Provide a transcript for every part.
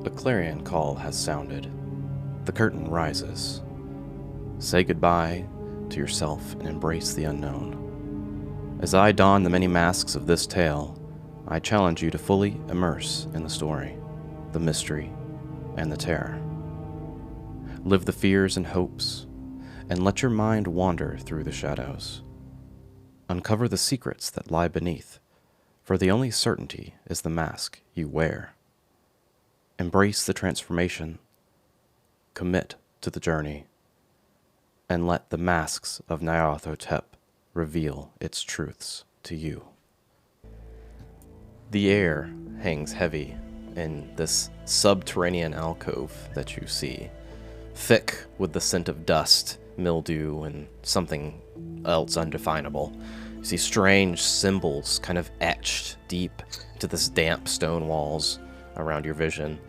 The clarion call has sounded. The curtain rises. Say goodbye to yourself and embrace the unknown. As I don the many masks of this tale, I challenge you to fully immerse in the story, the mystery, and the terror. Live the fears and hopes, and let your mind wander through the shadows. Uncover the secrets that lie beneath, for the only certainty is the mask you wear. Embrace the transformation, commit to the journey, and let the masks of Nyarlathotep reveal its truths to you. The air hangs heavy in this subterranean alcove that you see, thick with the scent of dust, mildew, and something else undefinable. You see strange symbols kind of etched deep into this damp stone walls around your vision.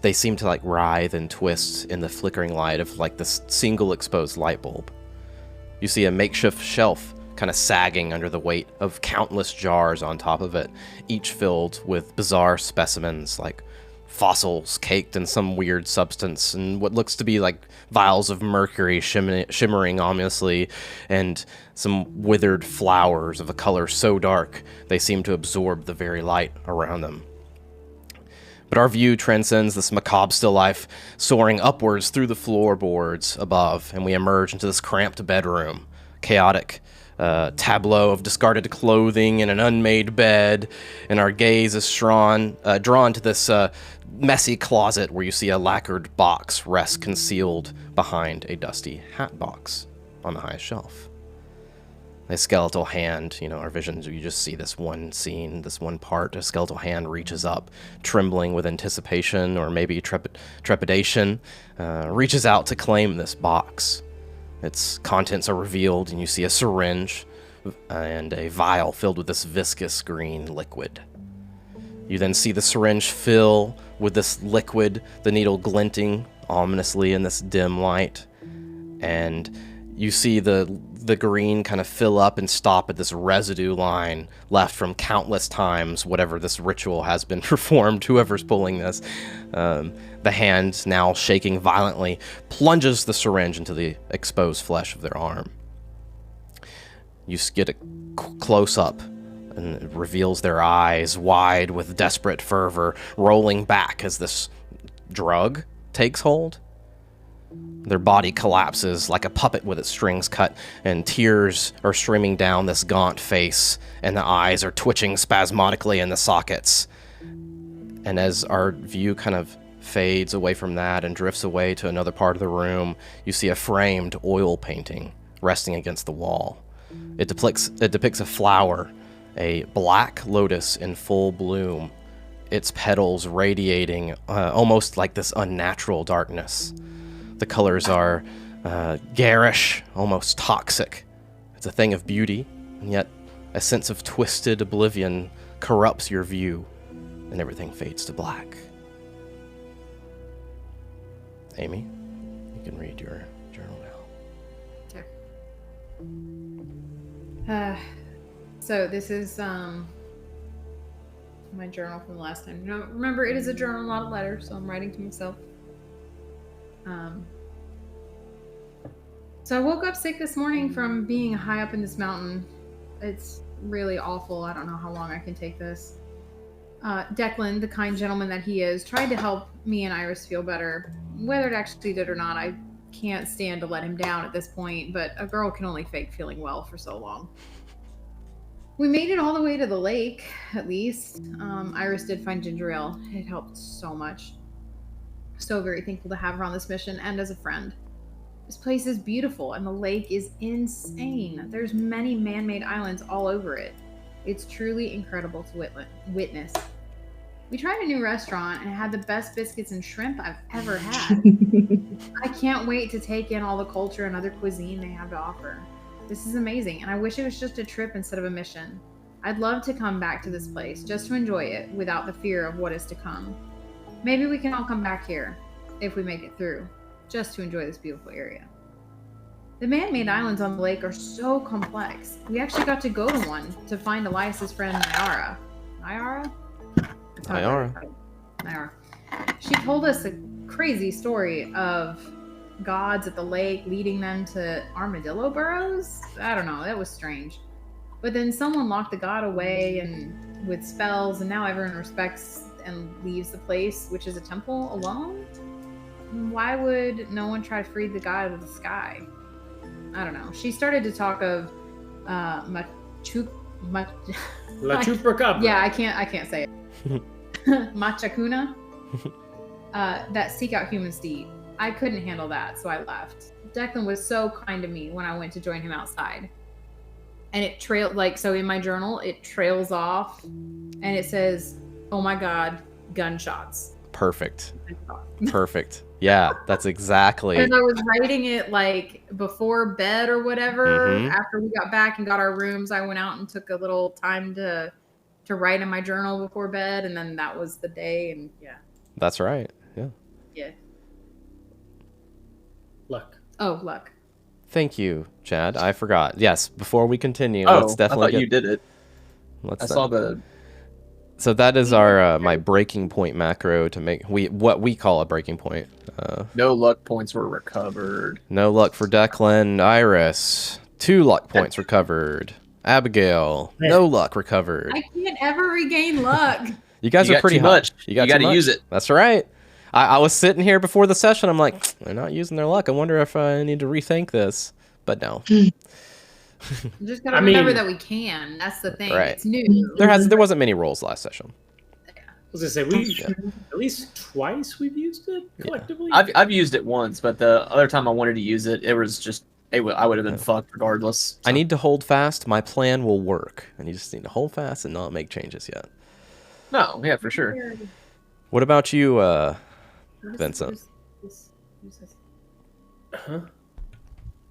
They seem to like writhe and twist in the flickering light of like this single exposed light bulb. You see a makeshift shelf kind of sagging under the weight of countless jars on top of it, each filled with bizarre specimens like fossils caked in some weird substance and what looks to be like vials of mercury shimmering ominously, and some withered flowers of a color so dark they seem to absorb the very light around them. But our view transcends this macabre still life, soaring upwards through the floorboards above, and we emerge into this cramped bedroom, chaotic tableau of discarded clothing and an unmade bed, and our gaze is drawn to this messy closet where you see a lacquered box rest concealed behind a dusty hat box on the highest shelf. A skeletal hand, our visions, you just see this one scene, this one part, a skeletal hand reaches up, trembling with anticipation or maybe trepidation, reaches out to claim this box. Its contents are revealed, and you see a syringe and a vial filled with this viscous green liquid. You then see the syringe fill with this liquid, the needle glinting ominously in this dim light, and you see the green kind of fill up and stop at this residue line left from countless times, whatever this ritual has been performed, whoever's pulling this. The hand, now shaking violently, plunges the syringe into the exposed flesh of their arm. You get a close-up, and it reveals their eyes wide with desperate fervor, rolling back as this drug takes hold. Their body collapses like a puppet with its strings cut, and tears are streaming down this gaunt face, and the eyes are twitching spasmodically in the sockets. And as our view kind of fades away from that and drifts away to another part of the room, you see a framed oil painting resting against the wall. It depicts a flower, a black lotus in full bloom, its petals radiating almost like this unnatural darkness. The colors are garish, almost toxic. It's a thing of beauty, and yet a sense of twisted oblivion corrupts your view, and everything fades to black. Amy, you can read your journal now. Okay. So this is my journal from the last time. Remember, it is a journal, not a letter, so I'm writing to myself. So I woke up sick this morning from being high up in this mountain. It's really awful. I don't know how long I can take this. Declan, the kind gentleman that he is, tried to help me and Iris feel better. Whether it actually did or not, I can't stand to let him down at this point, but a girl can only fake feeling well for so long. We made it all the way to the lake, at least. Iris did find ginger ale. It helped so much. So very thankful to have her on this mission and as a friend. This place is beautiful and the lake is insane. There's many man-made islands all over it. It's truly incredible to witness. We tried a new restaurant and it had the best biscuits and shrimp I've ever had. I can't wait to take in all the culture and other cuisine they have to offer. This is amazing, and I wish it was just a trip instead of a mission. I'd love to come back to this place just to enjoy it without the fear of what is to come. Maybe we can all come back here, if we make it through, just to enjoy this beautiful area. The man-made islands on the lake are so complex. We actually got to go to one to find Elias's friend Nyara. Nyara. she told us a crazy story of gods at the lake leading them to armadillo burrows. I don't know. That was strange. But then someone locked the god away and with spells, and now everyone respects and leaves the place, which is a temple, alone. Why would no one try to free the god of the sky? I don't know. She started to talk of La Chupacabra. Yeah, I can't say it. Machacuna. That seek out human steed. I couldn't handle that, so I left. Declan was so kind to me when I went to join him outside. And it trailed, like, so in my journal, it trails off and it says, "Oh my God, gunshots." Perfect. Perfect. Yeah, that's exactly. And I was writing it like before bed or whatever. Mhm. After we got back and got our rooms, I went out and took a little time to write in my journal before bed, and then that was the day. And yeah, That's right. Yeah. yeah. Luck. Oh, luck. Thank you, Chad. I forgot. Yes, before we continue, Oh, let's definitely I thought you did it. let's I saw the. So that is our my breaking point macro to make what we call a breaking point. No luck points were recovered. No luck for Declan. Iris, 2 luck points recovered. Abigail, no luck recovered. I can't ever regain luck. You guys You are got pretty too hot. much. You got to too much. use it. That's right. I was sitting here before the session. I'm like, they're not using their luck. I wonder if I need to rethink this. But no. You just gotta I mean- remember that we can. That's the thing. Right. It's new. There wasn't many rolls last session. I was gonna say at least twice we've used it collectively. I've used it once, but the other time I wanted to use it, it was just I would have been fucked regardless. I need to hold fast. My plan will work. And you just need to hold fast and not make changes yet. No, yeah, for sure. What about you, Vincent? Huh?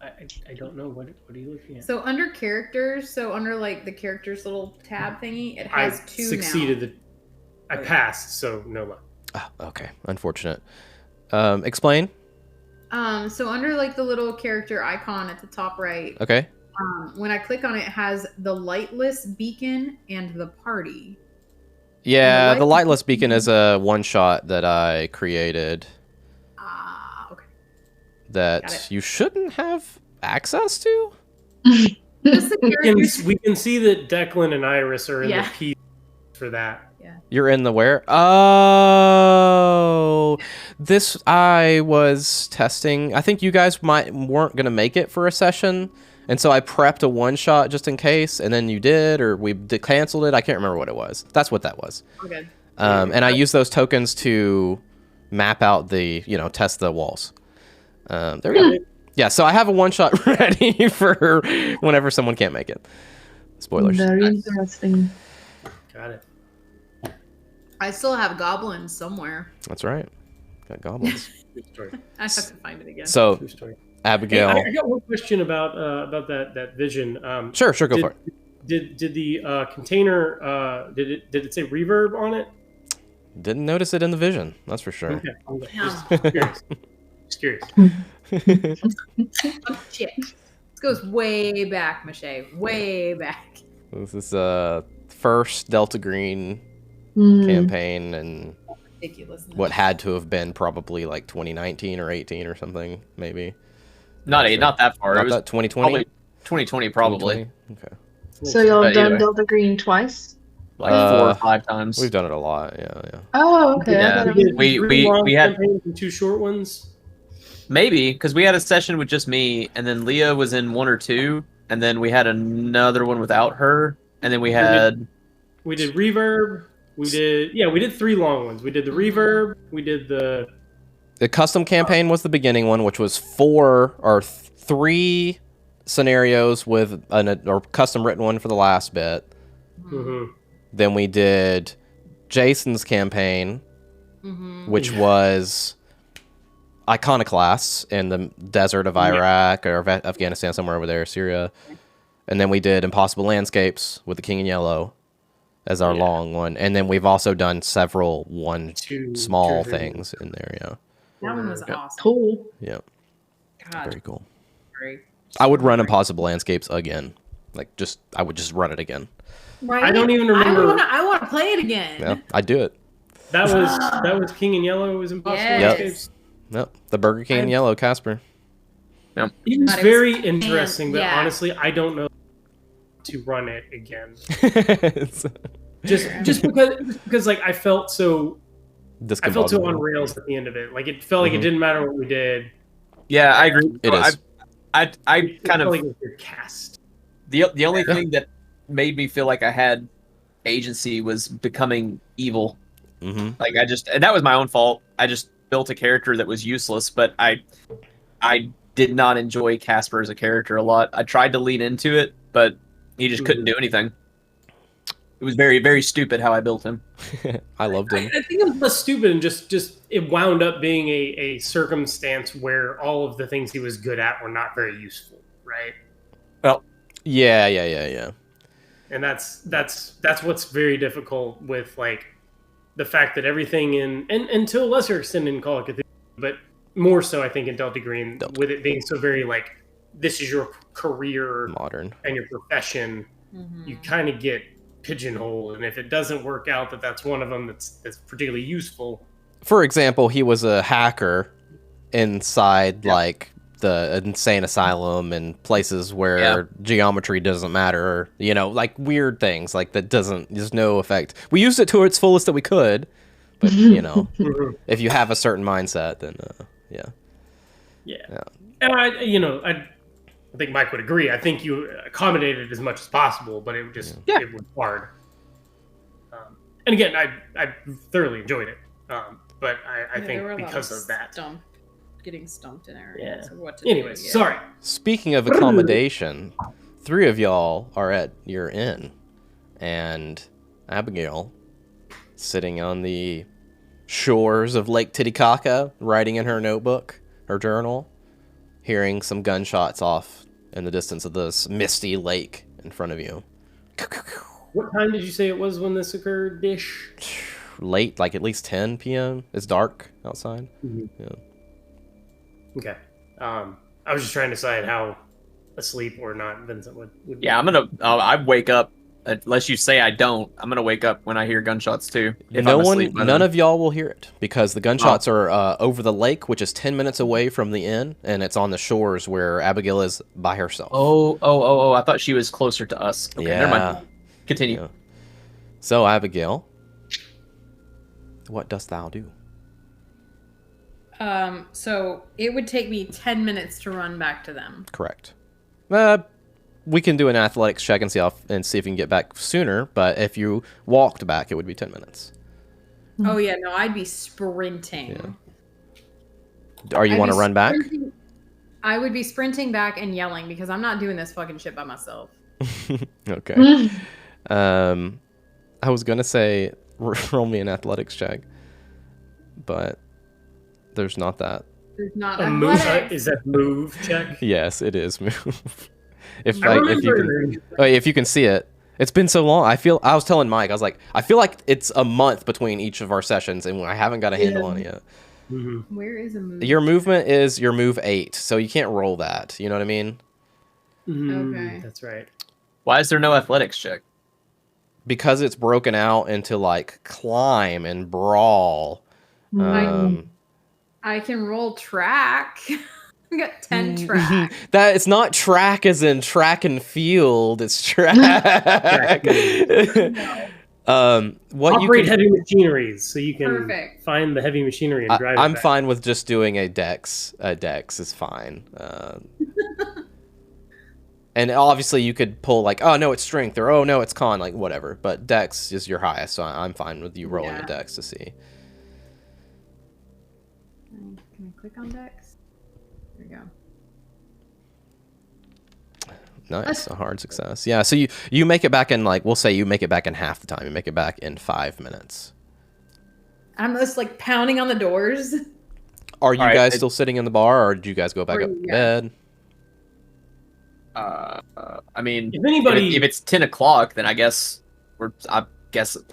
I don't know. What are you looking at? So under characters, so under like the characters little tab thingy, it has I 2 succeeded. I Okay. passed, so no luck. Ah, okay, unfortunate. Explain. So under like the little character icon at the top right, Okay. when I click on it, it has the lightless beacon and the party. Yeah, And the lightless beacon is a one-shot that I created Ah, okay. Got that it. you shouldn't have access to. Just the characters. We can see that Declan and Iris are in Yeah. the piece for that. You're in the where? Oh, this I was testing. I think you guys weren't gonna make it for a session, and so I prepped a one shot just in case, and then you did, or we canceled it. I can't remember what it was. That's what that was. Okay. And I used those tokens to map out the, test the walls. There we go. Yeah, so I have a one shot ready for whenever someone can't make it. Spoilers. Very interesting. Got it. I still have goblins somewhere. That's right. Got goblins. Good story. I have to find it again. So True story. Hey, Abigail. I got one question about that vision. Sure, go for it. Did the container did it say reverb on it? Didn't notice it in the vision. That's for sure. Okay, I'm Yeah. just curious. Oh, shit. This goes way back, Mache. Way back. This is first Delta Green Mm. campaign, and Ridiculous. what had to have been probably like 2019 or 18 or something, maybe. Not Sure. not that far. Not It was that 2020. probably 2020 probably. 2020? Okay. So y'all But done either- Delta Green twice? Like 4 or 5 times. We've done it a lot. Yeah. Oh, okay. Yeah. I thought it We was- did We- three long we had- campaigns and 2 short ones. Maybe because we had a session with just me, and then Leah was in 1 or 2, and then we had another one without her, and then we had We did reverb. We did 3 long ones. We did the reverb. We did the The custom campaign was the beginning one, which was 3 scenarios with a custom written one for the last bit. mhm. Then we did Jason's campaign, Mm-hmm. which was Iconoclasts in the desert of Iraq or Afghanistan, somewhere over there, Syria. And then we did Impossible Landscapes with the King in Yellow as our long one. And then we've also done several small two, things in there, yeah. That one was Yeah. awesome. Cool. Yeah, God, very cool. great. I would run Impossible Landscapes again. I would just run it again. Right? I don't even remember- I want to play it again. Yeah, I'd do it. That was King in Yellow was Impossible Yes. Escapes. Nope. The Burger King yellow Casper. It was God, it was very interesting, but yeah. honestly, I don't know to run it again. It's Just because like I felt so discombobulated. on rails at the end of it. Like it felt like it Mhm. didn't matter what we did. Yeah, I agree. It is. I It kind felt of like it was your cast. the only Yeah. thing that made me feel like I had agency was becoming evil. Mm-hmm. Like and that was my own fault. I just built a character that was useless, but I did not enjoy Casper as a character a lot. I tried to lean into it, but he just couldn't do anything. It was very, very stupid how I built him. I loved him. I think it was less stupid and just it wound up being a circumstance where all of the things he was good at were not very useful, right? Yeah. And that's what's very difficult with like the fact that everything and to a lesser extent in Call of Cthulhu, but more so I think in Delta Green, with it being so very like this is your career Modern. and your profession, you kind of get pigeonholed, and if it doesn't work out that's one of them that's particularly useful. For example, he was a hacker inside like the insane asylum and places where geometry doesn't matter, like weird things like that there's no effect. We used it to its fullest that we could, but if you have a certain mindset, then And I think Mike would agree. I think you accommodated as much as possible, but it just it was hard. And again, I thoroughly enjoyed it, but I think because of that. Getting stumped in areas of what to Anyways, do. sorry. Speaking of accommodation, 3 of y'all are at your inn, and Abigail, sitting on the shores of Lake Titicaca, writing in her notebook, her journal, hearing some gunshots off in the distance of this misty lake in front of you. What time did you say it was when this occurred, Dish? Late, like at least 10 p.m. It's dark outside. Yeah. Okay. I was just trying to decide how asleep or not Vincent would be. Yeah, I wake up, unless you say I don't, I'm going to wake up when I hear gunshots too. If I'm asleep by None then. of y'all will hear it because the gunshots are over the lake, which is 10 minutes away from the inn, and it's on the shores where Abigail is by herself. Oh, I thought she was closer to us. Okay, never mind. Continue. Yeah. So, Abigail, what dost thou do? So it would take me 10 minutes to run back to them. Correct. We can do an athletics check and see if you can get back sooner, but if you walked back, it would be 10 minutes. Oh yeah, no, I'd be sprinting. Yeah. You want to run back? I would be sprinting back and yelling because I'm not doing this fucking shit by myself. Okay. I was gonna say roll me an athletics check, but there's not that. There's not A move. athletics. Is that move check? Yes, it is move. if you can see it. It's been so long. I was telling Mike, I was like, I feel like it's a month between each of our sessions, and I haven't got a handle on it yet. Mm-hmm. Where is a move? Your movement is your move 8, so you can't roll that. You know what I mean? Okay. That's right. Why is there no athletics check? Because it's broken out into like climb and brawl. I can roll track. I got 10 track. That it's not track as in track and field. It's track. What Operate heavy machineries so you can Perfect. find the heavy machinery and drive it I'm back. fine with just doing a dex. A dex is fine. And obviously you could pull like, oh no, it's strength, or oh no, it's con, like whatever. But dex is your highest, so I'm fine with you rolling a dex to see. Can I click on dex? There we go. Nice, a hard success. Yeah, so you make it back in like, we'll say you make it back in half the time. You make it back in 5 minutes. I'm just like pounding on the doors. Are you All right, guys still sitting in the bar, or did you guys go back up to bed? I mean, if it's 10 o'clock, then I guess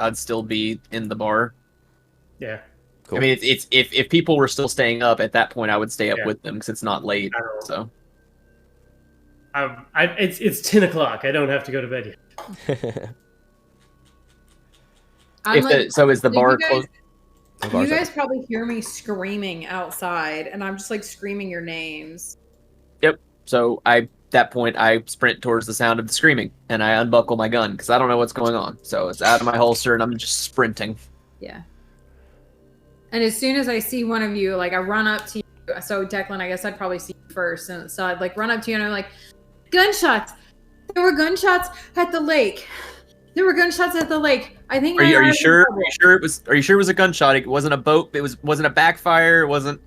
I'd still be in the bar. Yeah. Cool. I mean, it's if people were still staying up at that point, I would stay up with them because it's not late. So. It's 10 o'clock. I don't have to go to bed yet. So is the bar closed? You guys probably hear me screaming outside, and I'm just like screaming your names. Yep. So that point, I sprint towards the sound of the screaming, and I unbuckle my gun because I don't know what's going on. So it's out of my holster, and I'm just sprinting. Yeah. And as soon as I see one of you, like I run up to you. So Declan, I guess I'd probably see you first, and so I'd like run up to you, and I'm like, gunshots. There were gunshots at the lake. There were gunshots at the lake. I think. Are you sure? Are you sure it was a gunshot? It wasn't a boat. Wasn't a backfire. It wasn't.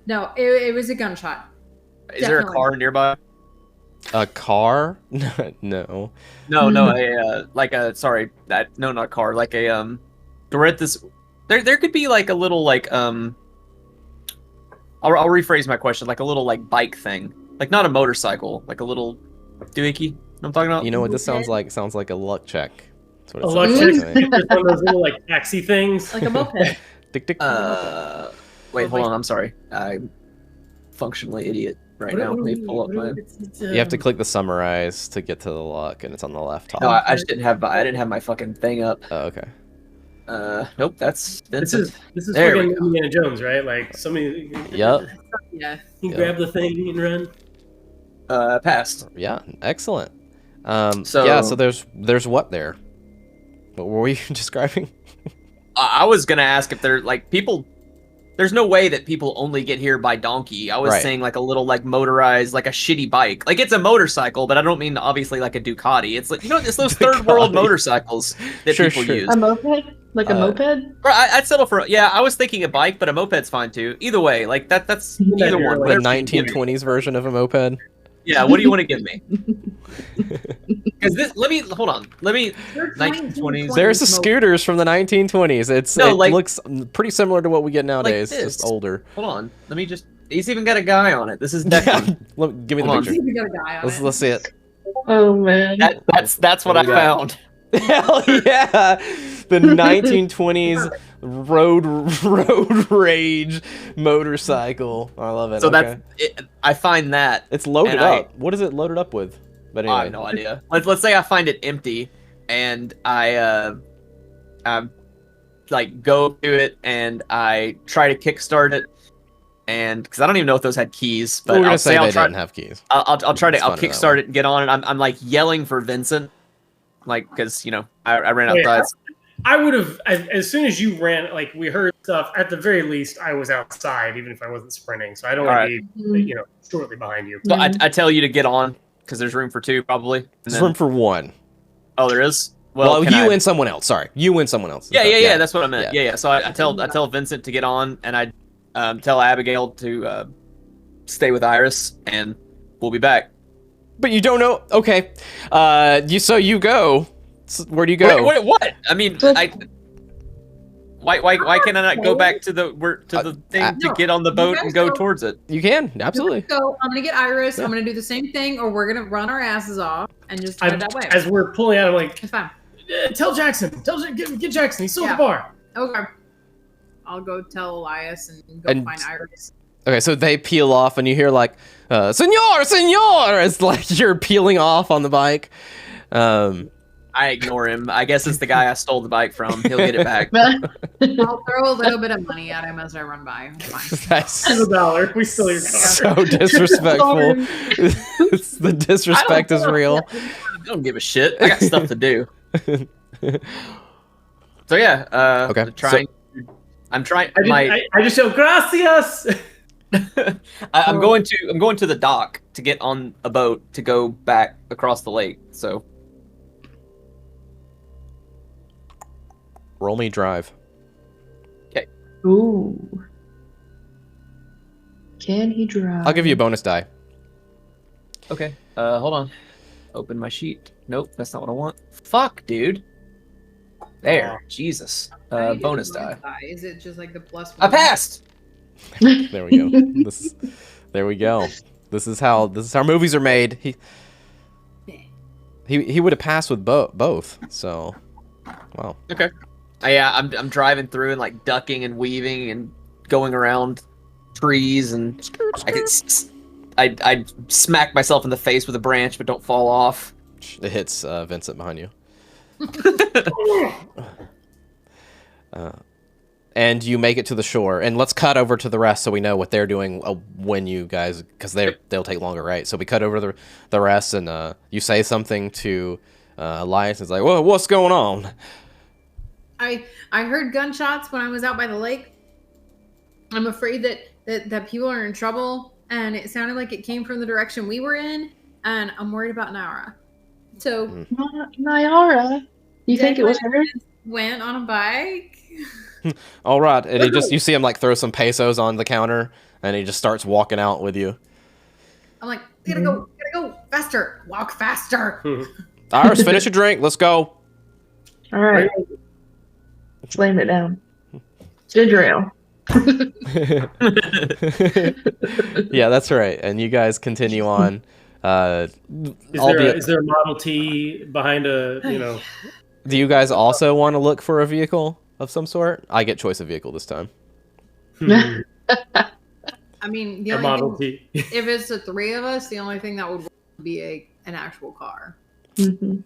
No, it was a gunshot. Is there a car nearby? A car? No. No, like a not a car, like a we're at this. There could be like a little like I'll rephrase my question, like a little like bike thing, like not a motorcycle, like a little doohickey. You know what I'm talking about? You know what this sounds like? It sounds like a luck check. That's what it A luck sounds check. like to me. There's one of those little like taxi things. Like a moped. Tick, tick. Wait, hold on. I'm sorry. I'm functionally idiot right now. Let me pull up my. You have to click the summarize to get to the luck, and it's on the left top. No, I just didn't have. I didn't have my fucking thing up. Oh, okay. Nope. This This is. is There we fucking go. Indiana Jones, right? Like somebody. Yep. Yeah. You Yep. grab the thing and run. Passed. Yeah. Excellent. So- yeah. So there's what there? What were you describing? I was gonna ask if there like people. There's no way that people only get here by donkey. I was Right. saying like a little like motorized, like a shitty bike. Like it's a motorcycle, but I don't mean obviously like a Ducati. It's like it's those third world Ducati. motorcycles that Sure, people sure. use. A moped? Like a moped? Or I'd settle for I was thinking a bike, but a moped's fine too. Either way, like that's Yeah, either you're one. like- The Whatever you give me. 1920s version of a moped. Yeah, what do you want to give me? Because hold on. Let me 1920s. There's the scooters from the 1920s. It looks pretty similar to what we get nowadays, this. just older. Hold on. Let me just. He's even got a guy on it. This is Declan. Give me the Hold on. picture. You got a guy on it. Let's see it. Oh man. That's what I found. Hell yeah! The 1920s road rage motorcycle. I love it. So okay. that's it, I find that It's loaded and up. What is it loaded up with? But anyway. I have no idea. Let's say I find it empty, and I like go to it and I try to kickstart it, and because I don't even know if those had keys, but We're gonna I'll say say I'll they try. didn't have keys. I'll try to It's I'll fun that kickstart way. it and get on it. I'm like yelling for Vincent, like because I ran Wait, outside. I would have as soon as you ran, like we heard stuff. At the very least, I was outside, even if I wasn't sprinting. So I don't want to be, shortly behind you. So I tell you to get on because there's room for two probably. And There's then- room for one. Oh, there is. Well, can you I- and someone else. Sorry, you and someone else. Yeah, that's what I meant. Yeah. Yeah. So I tell Vincent to get on, and I tell Abigail to stay with Iris, and we'll be back. But you don't know. Okay. You go. Where do you go? Wait, what? I mean, why can't I not go back to the thing to No, get on the boat guys and go go. towards it? You can absolutely. So I'm gonna get Iris. Yeah. I'm gonna do the same thing, or we're gonna run our asses off and just head that way. As we're pulling out, I'm like, It's fine. tell Jackson, get Jackson. He's still at Yeah. the bar. Okay. I'll go tell Elias and go And- find Iris. Okay, so they peel off, and you hear like, "Senor, senor!" It's like you're peeling off on the bike. I ignore him. I guess it's the guy I stole the bike from. He'll get it back. I'll throw a little bit of money at him as I run by. It's fine. That's $1. We steal your car. so disrespectful. The disrespect is real. I don't give a shit. I got stuff to do. So yeah. Okay, I'm trying. I just yell gracias. I'm going to the dock to get on a boat to go back across the lake. So Roll me drive. Ooh. Can he drive? I'll give you a bonus die. okay. Hold on. Open my sheet. Nope, that's not what I want. Fuck, dude. There. Jesus. How do you do Bonus the die. Is it just like the plus I one? passed. There we go. There we go. This is how movies are made. He would have passed with both. So, wow. Okay. Yeah, I'm driving through and like ducking and weaving and going around trees and I smack myself in the face with a branch but don't fall off. It hits Vincent behind you. and you make it to the shore. And let's cut over to the rest so we know what they're doing when you guys, because they'll take longer, right? So we cut over to the rest, and you say something to Elias. It's like, whoa, what's going on? I heard gunshots when I was out by the lake. I'm afraid that people are in trouble, and it sounded like it came from the direction we were in, and I'm worried about Naira. So Nyara, you think it was her? Went on a bike. All right, and you see him like throw some pesos on the counter, and he just starts walking out with you. I'm like, gotta go faster, walk faster. Iris, finish your drink. Let's go. All right. Slam it down. Ginger ale. Yeah, that's right. And you guys continue on. Is there a Model T behind a, you know? Do you guys also want to look for a vehicle of some sort? I get choice of vehicle this time. I mean, the A only Model thing, T. if it's the three of us, the only thing that would work would be an actual car.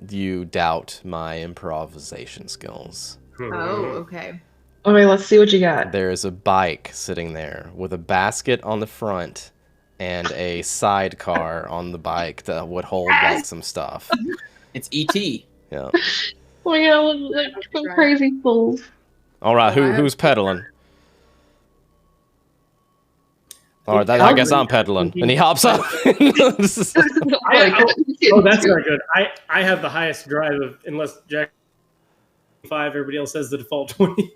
You doubt my improvisation skills. Oh, okay. Okay, let's see what you got. There is a bike sitting there with a basket on the front and a sidecar on the bike that would hold like some stuff. It's E.T. Yeah. Oh my god, like some crazy fools. All right, who's pedaling? All right, I guess I'm pedaling. And he hops up. Oh, that's not good. I have the highest drive of, unless Jack 5, everybody else has the default 20.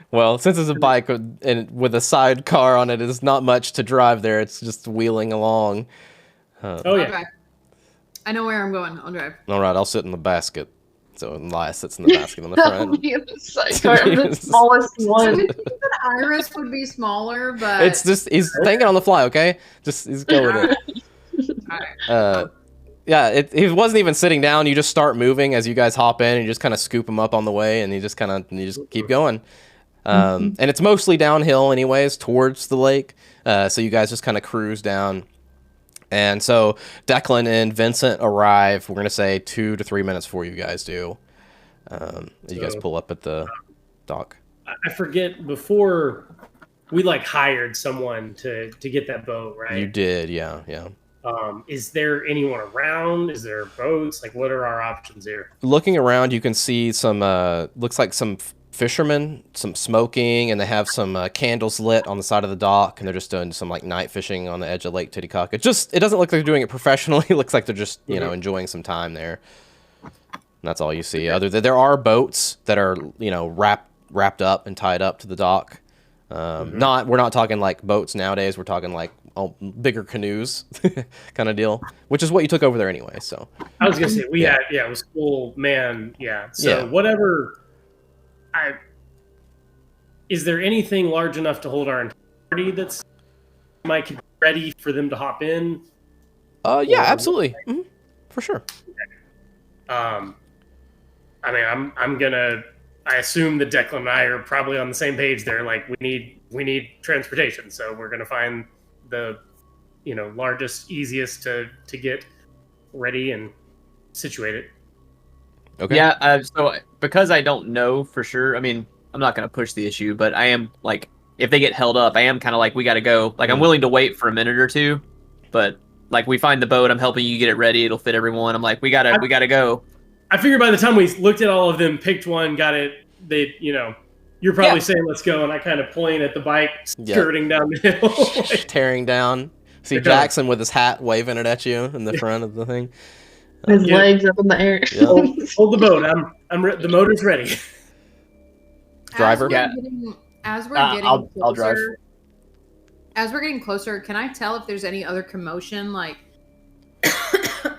Well, since it's a bike and with a sidecar on it, it's not much to drive there. It's just wheeling along. Oh yeah. Okay. I know where I'm going. I'll drive. All right, I'll sit in the basket. So Elias sits in the basket on the front. The smallest one. Iris would be smaller, but It's just he's thinking on the fly. Okay, he's going with it. Alright. Yeah, he wasn't even sitting down. You just start moving as you guys hop in, and you just kind of scoop him up on the way, and you just keep going. And it's mostly downhill, anyways, towards the lake. So you guys just kind of cruise down. And so Declan and Vincent arrive. We're gonna say 2 to 3 minutes before you guys do. You guys pull up at the dock. I forget, before we like hired someone to get that boat, right? You did, yeah. Is there anyone around? Is there boats? Like, what are our options here? Looking around, you can see some looks like some fishermen, some smoking, and they have some candles lit on the side of the dock, and they're just doing some like night fishing on the edge of Lake Titicaca. It doesn't look like they're doing it professionally. It looks like they're just enjoying some time there. And that's all you see. Other than there are boats that are wrapped up and tied up to the dock. We're not talking like boats nowadays. We're talking like bigger canoes kind of deal, which is what you took over there anyway. So I was gonna say it was full man. Yeah. So whatever. Is there anything large enough to hold our entire party that's might be ready for them to hop in? Yeah, absolutely, for sure. I mean, I assume that Declan and I are probably on the same page there. Like, we need transportation, so we're gonna find the largest, easiest to get ready and situated. Okay. Yeah, so because I don't know for sure, I mean, I'm not going to push the issue, but I am, like, if they get held up, I am kind of like, we got to go. Like, I'm willing to wait for a minute or two, but, like, we find the boat, I'm helping you get it ready, it'll fit everyone. I'm like, we got to go. I figured by the time we looked at all of them, picked one, got it, you're probably saying let's go, and I kind of point at the bike skirting down the hill. Tearing down. See Jackson with his hat waving it at you in the front of the thing. His legs up in the air. Yeah. Hold the boat. The motor's ready. Driver. As we're getting I'll closer, drive. As we're getting closer, can I tell if there's any other commotion, like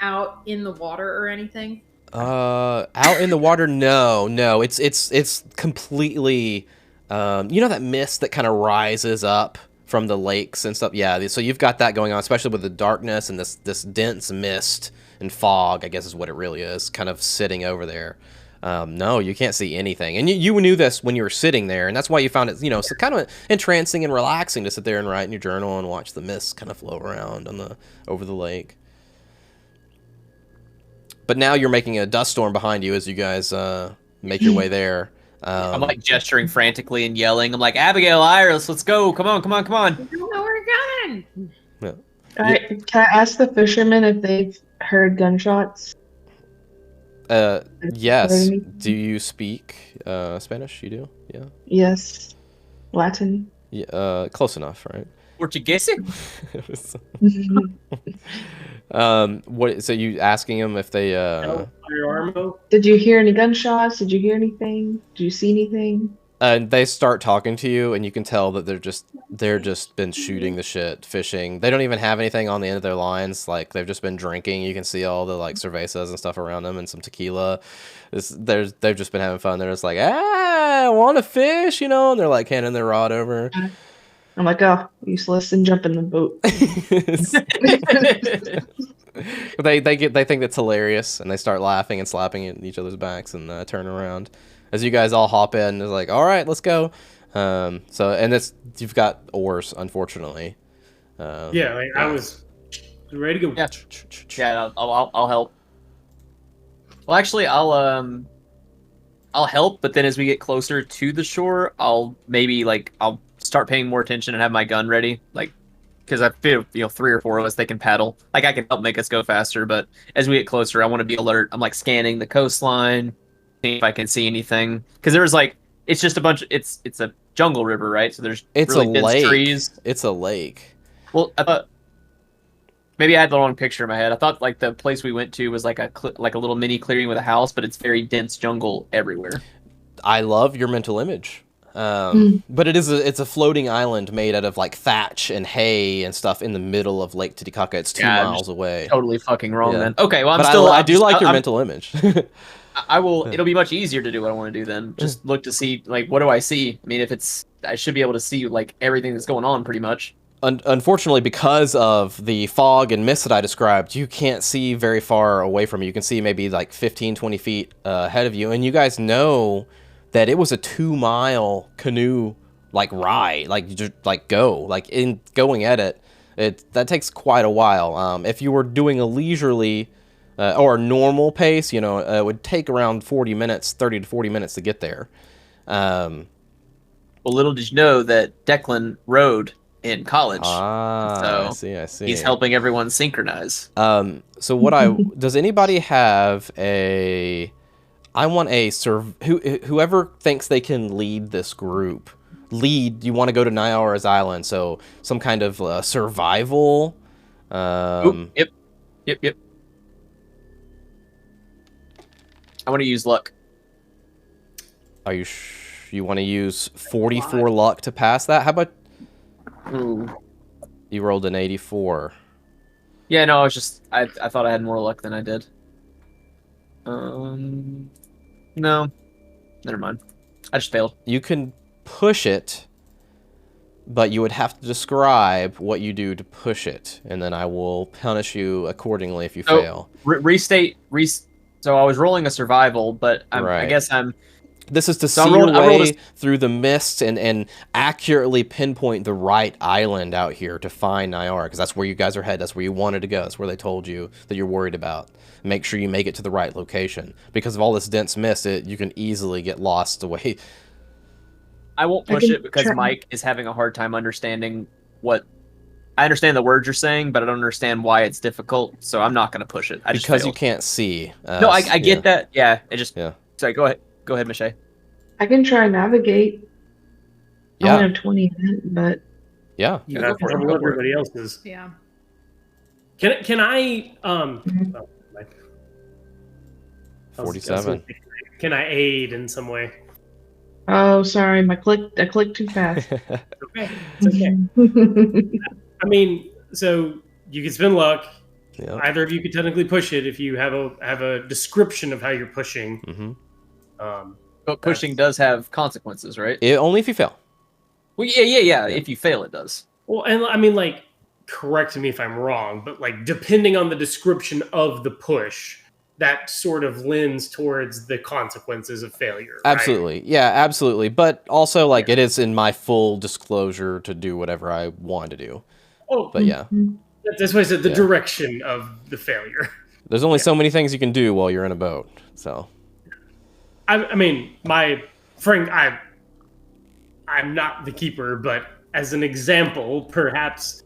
out in the water or anything? Out in the water, no. It's completely, that mist that kind of rises up from the lakes and stuff. Yeah, so you've got that going on, especially with the darkness and this dense mist and fog, I guess is what it really is, kind of sitting over there. No, you can't see anything. And you knew this when you were sitting there, and that's why you found it, so kind of entrancing and relaxing to sit there and write in your journal and watch the mist kind of flow around over the lake. But now you're making a dust storm behind you as you guys make your way there. I'm like gesturing frantically and yelling. I'm like, Abigail, Iris, let's go! Come on, come on, come on! I don't know where we're going. Yeah. Alright, can I ask the fishermen if they've heard gunshots? Yes. Do you speak Spanish? You do? Yeah. Yes. Latin. Yeah. Close enough, right? Portuguese? What? So you asking them if they? Firearmo? Did you hear any gunshots? Did you hear anything? Did you see anything? And they start talking to you, and you can tell that they're just been shooting the shit, fishing. They don't even have anything on the end of their lines. Like they've just been drinking. You can see all the like cervezas and stuff around them, and some tequila. They've just been having fun. They're just like, I want to fish, you know. And they're like handing their rod over. I'm like, oh, useless, and jump in the boat. They think that's hilarious, and they start laughing and slapping at each other's backs and turn around. As you guys all hop in, it's like, all right, let's go. You've got oars, unfortunately. I was ready to go. Yeah, yeah. I'll help. Well, actually, I'll help, but then as we get closer to the shore, I'll start paying more attention and have my gun ready, like, because I feel 3 or 4 of us, they can paddle. Like I can help make us go faster, but as we get closer, I want to be alert. I'm like scanning the coastline, seeing if I can see anything, because there's like it's just a bunch. It's a jungle river, right? So there's really dense lake. Trees. It's a lake. Well, I thought maybe I had the wrong picture in my head. I thought like the place we went to was like a little mini clearing with a house, but it's very dense jungle everywhere. I love your mental image. But it's a floating island made out of like thatch and hay and stuff in the middle of Lake Titicaca. It's 2 miles away. Totally fucking wrong, Yeah. then. Okay, well, I do like your mental image. I will. It'll be much easier to do what I want to do then. Just look to see like what do I see. I mean, I should be able to see like everything that's going on pretty much. Unfortunately, because of the fog and mist that I described, you can't see very far away from you. You can see maybe like 15, 20 feet ahead of you. And you guys know that it was a 2-mile canoe like ride, like just like in going at it. That takes quite a while. If you were doing a leisurely or a normal pace, it would take around 30 to 40 minutes to get there. Well, little did you know that Declan rode in college. So I see. He's helping everyone synchronize. So does anybody have I want whoever thinks they can lead this group. You want to go to Nyarlathotep's island, so some kind of survival. Yep. I want to use luck. Are you want to use 44 luck to pass that? How about you rolled an 84? Yeah, no, I thought I had more luck than I did. No, never mind. I just failed. You can push it, but you would have to describe what you do to push it, and then I will punish you accordingly if you fail. So I was rolling a survival, but I guess I'm... This is to see your way through the mist and accurately pinpoint the right island out here to find Nyarlathotep, because that's where you guys are headed. That's where you wanted to go. That's where they told you that you're worried about. Make sure you make it to the right location. Because of all this dense mist, you can easily get lost away. I won't push it because Mike is having a hard time understanding what... I understand the words you're saying, but I don't understand why it's difficult, so I'm not going to push it. Because you can't see. No, I get that. Yeah, Sorry, go ahead. Go ahead, Michelle. I can try navigate. Yeah. I only have 20 in it, but... Yeah. Everybody else is. Yeah. Can I... 47. Can I aid in some way? Oh, sorry, I clicked too fast. Okay. It's okay. I mean, so you can spend luck. Yep. Either of you could technically push it if you have a description of how you're pushing. Mm-hmm. But pushing does have consequences, right? Only if you fail. Well, yeah. If you fail, it does. Well, and I mean, like, correct me if I'm wrong, but like, depending on the description of the push, that sort of lends towards the consequences of failure. Right? Absolutely. Yeah, absolutely. But also, like, it is in my full disclosure to do whatever I want to do. Oh, but yeah. That's why I said the direction of the failure. There's only so many things you can do while you're in a boat, so... I mean, my Frank, I'm not the keeper, but as an example, perhaps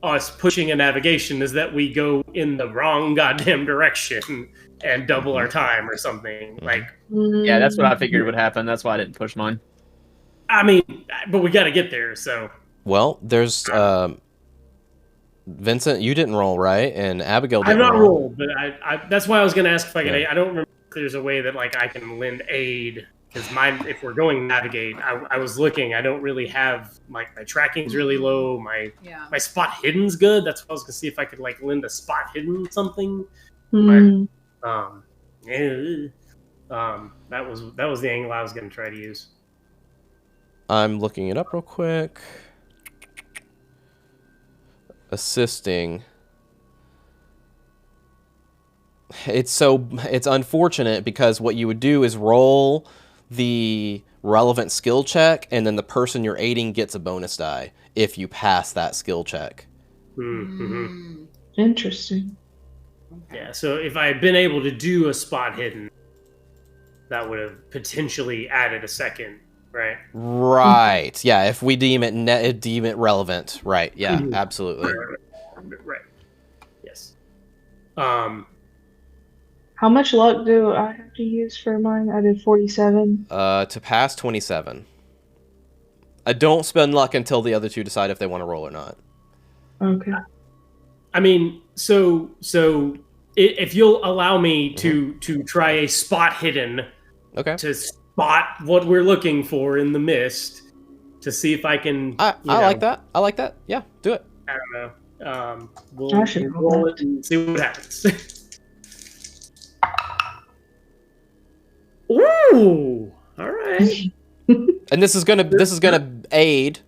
us pushing a navigation is that we go in the wrong goddamn direction and double our time or something. Like, Yeah, that's what I figured would happen. That's why I didn't push mine. I mean, but we got to get there. So, Well, there's Vincent. You didn't roll, right? And Abigail I've didn't not roll. rolled, but I that's why I was going to ask if I could. Yeah. I don't remember if there's a way that like I can lend aid. Because mine, if we're going navigate, I was looking. I don't really have my tracking's really low. My spot hidden's good. That's what I was gonna see if I could like lend a spot hidden something. Mm. But that was the angle I was gonna try to use. I'm looking it up real quick. Assisting. It's unfortunate because what you would do is roll the relevant skill check, and then the person you're aiding gets a bonus die if you pass that skill check. Mm-hmm. Interesting. Yeah, so if I had been able to do a spot hidden, that would have potentially added a second, right? Right. Yeah, if we deem it relevant. Right. Yeah, absolutely. Right. Yes. How much luck do I have to use for mine? I did 47. To pass 27. I don't spend luck until the other two decide if they want to roll or not. Okay. I mean, so if you'll allow me to try a spot hidden, Okay. to spot what we're looking for in the mist, to see if I can. I like that. I like that. Yeah, do it. I don't know. We'll I should roll it and see what happens. Ooh, all right. And this is gonna aid.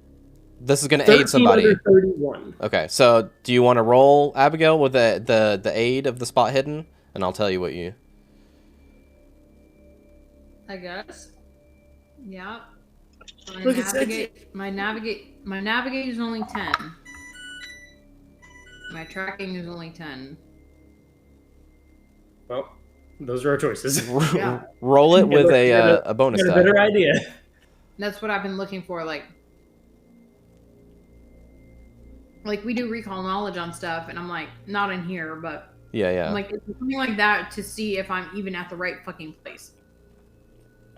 This is gonna aid somebody. 31. Okay, so do you want to roll, Abigail, with the aid of the spot hidden, and I'll tell you what you. I guess. Yeah. Look, it's My navigate is only 10. My tracking is only 10. Well, those are our choices. Yeah. Roll it with a bonus Got a die. better idea. That's what I've been looking for. Like we do recall knowledge on stuff, and I'm like, not in here, but Yeah. I'm like, it's something like that to see if I'm even at the right fucking place.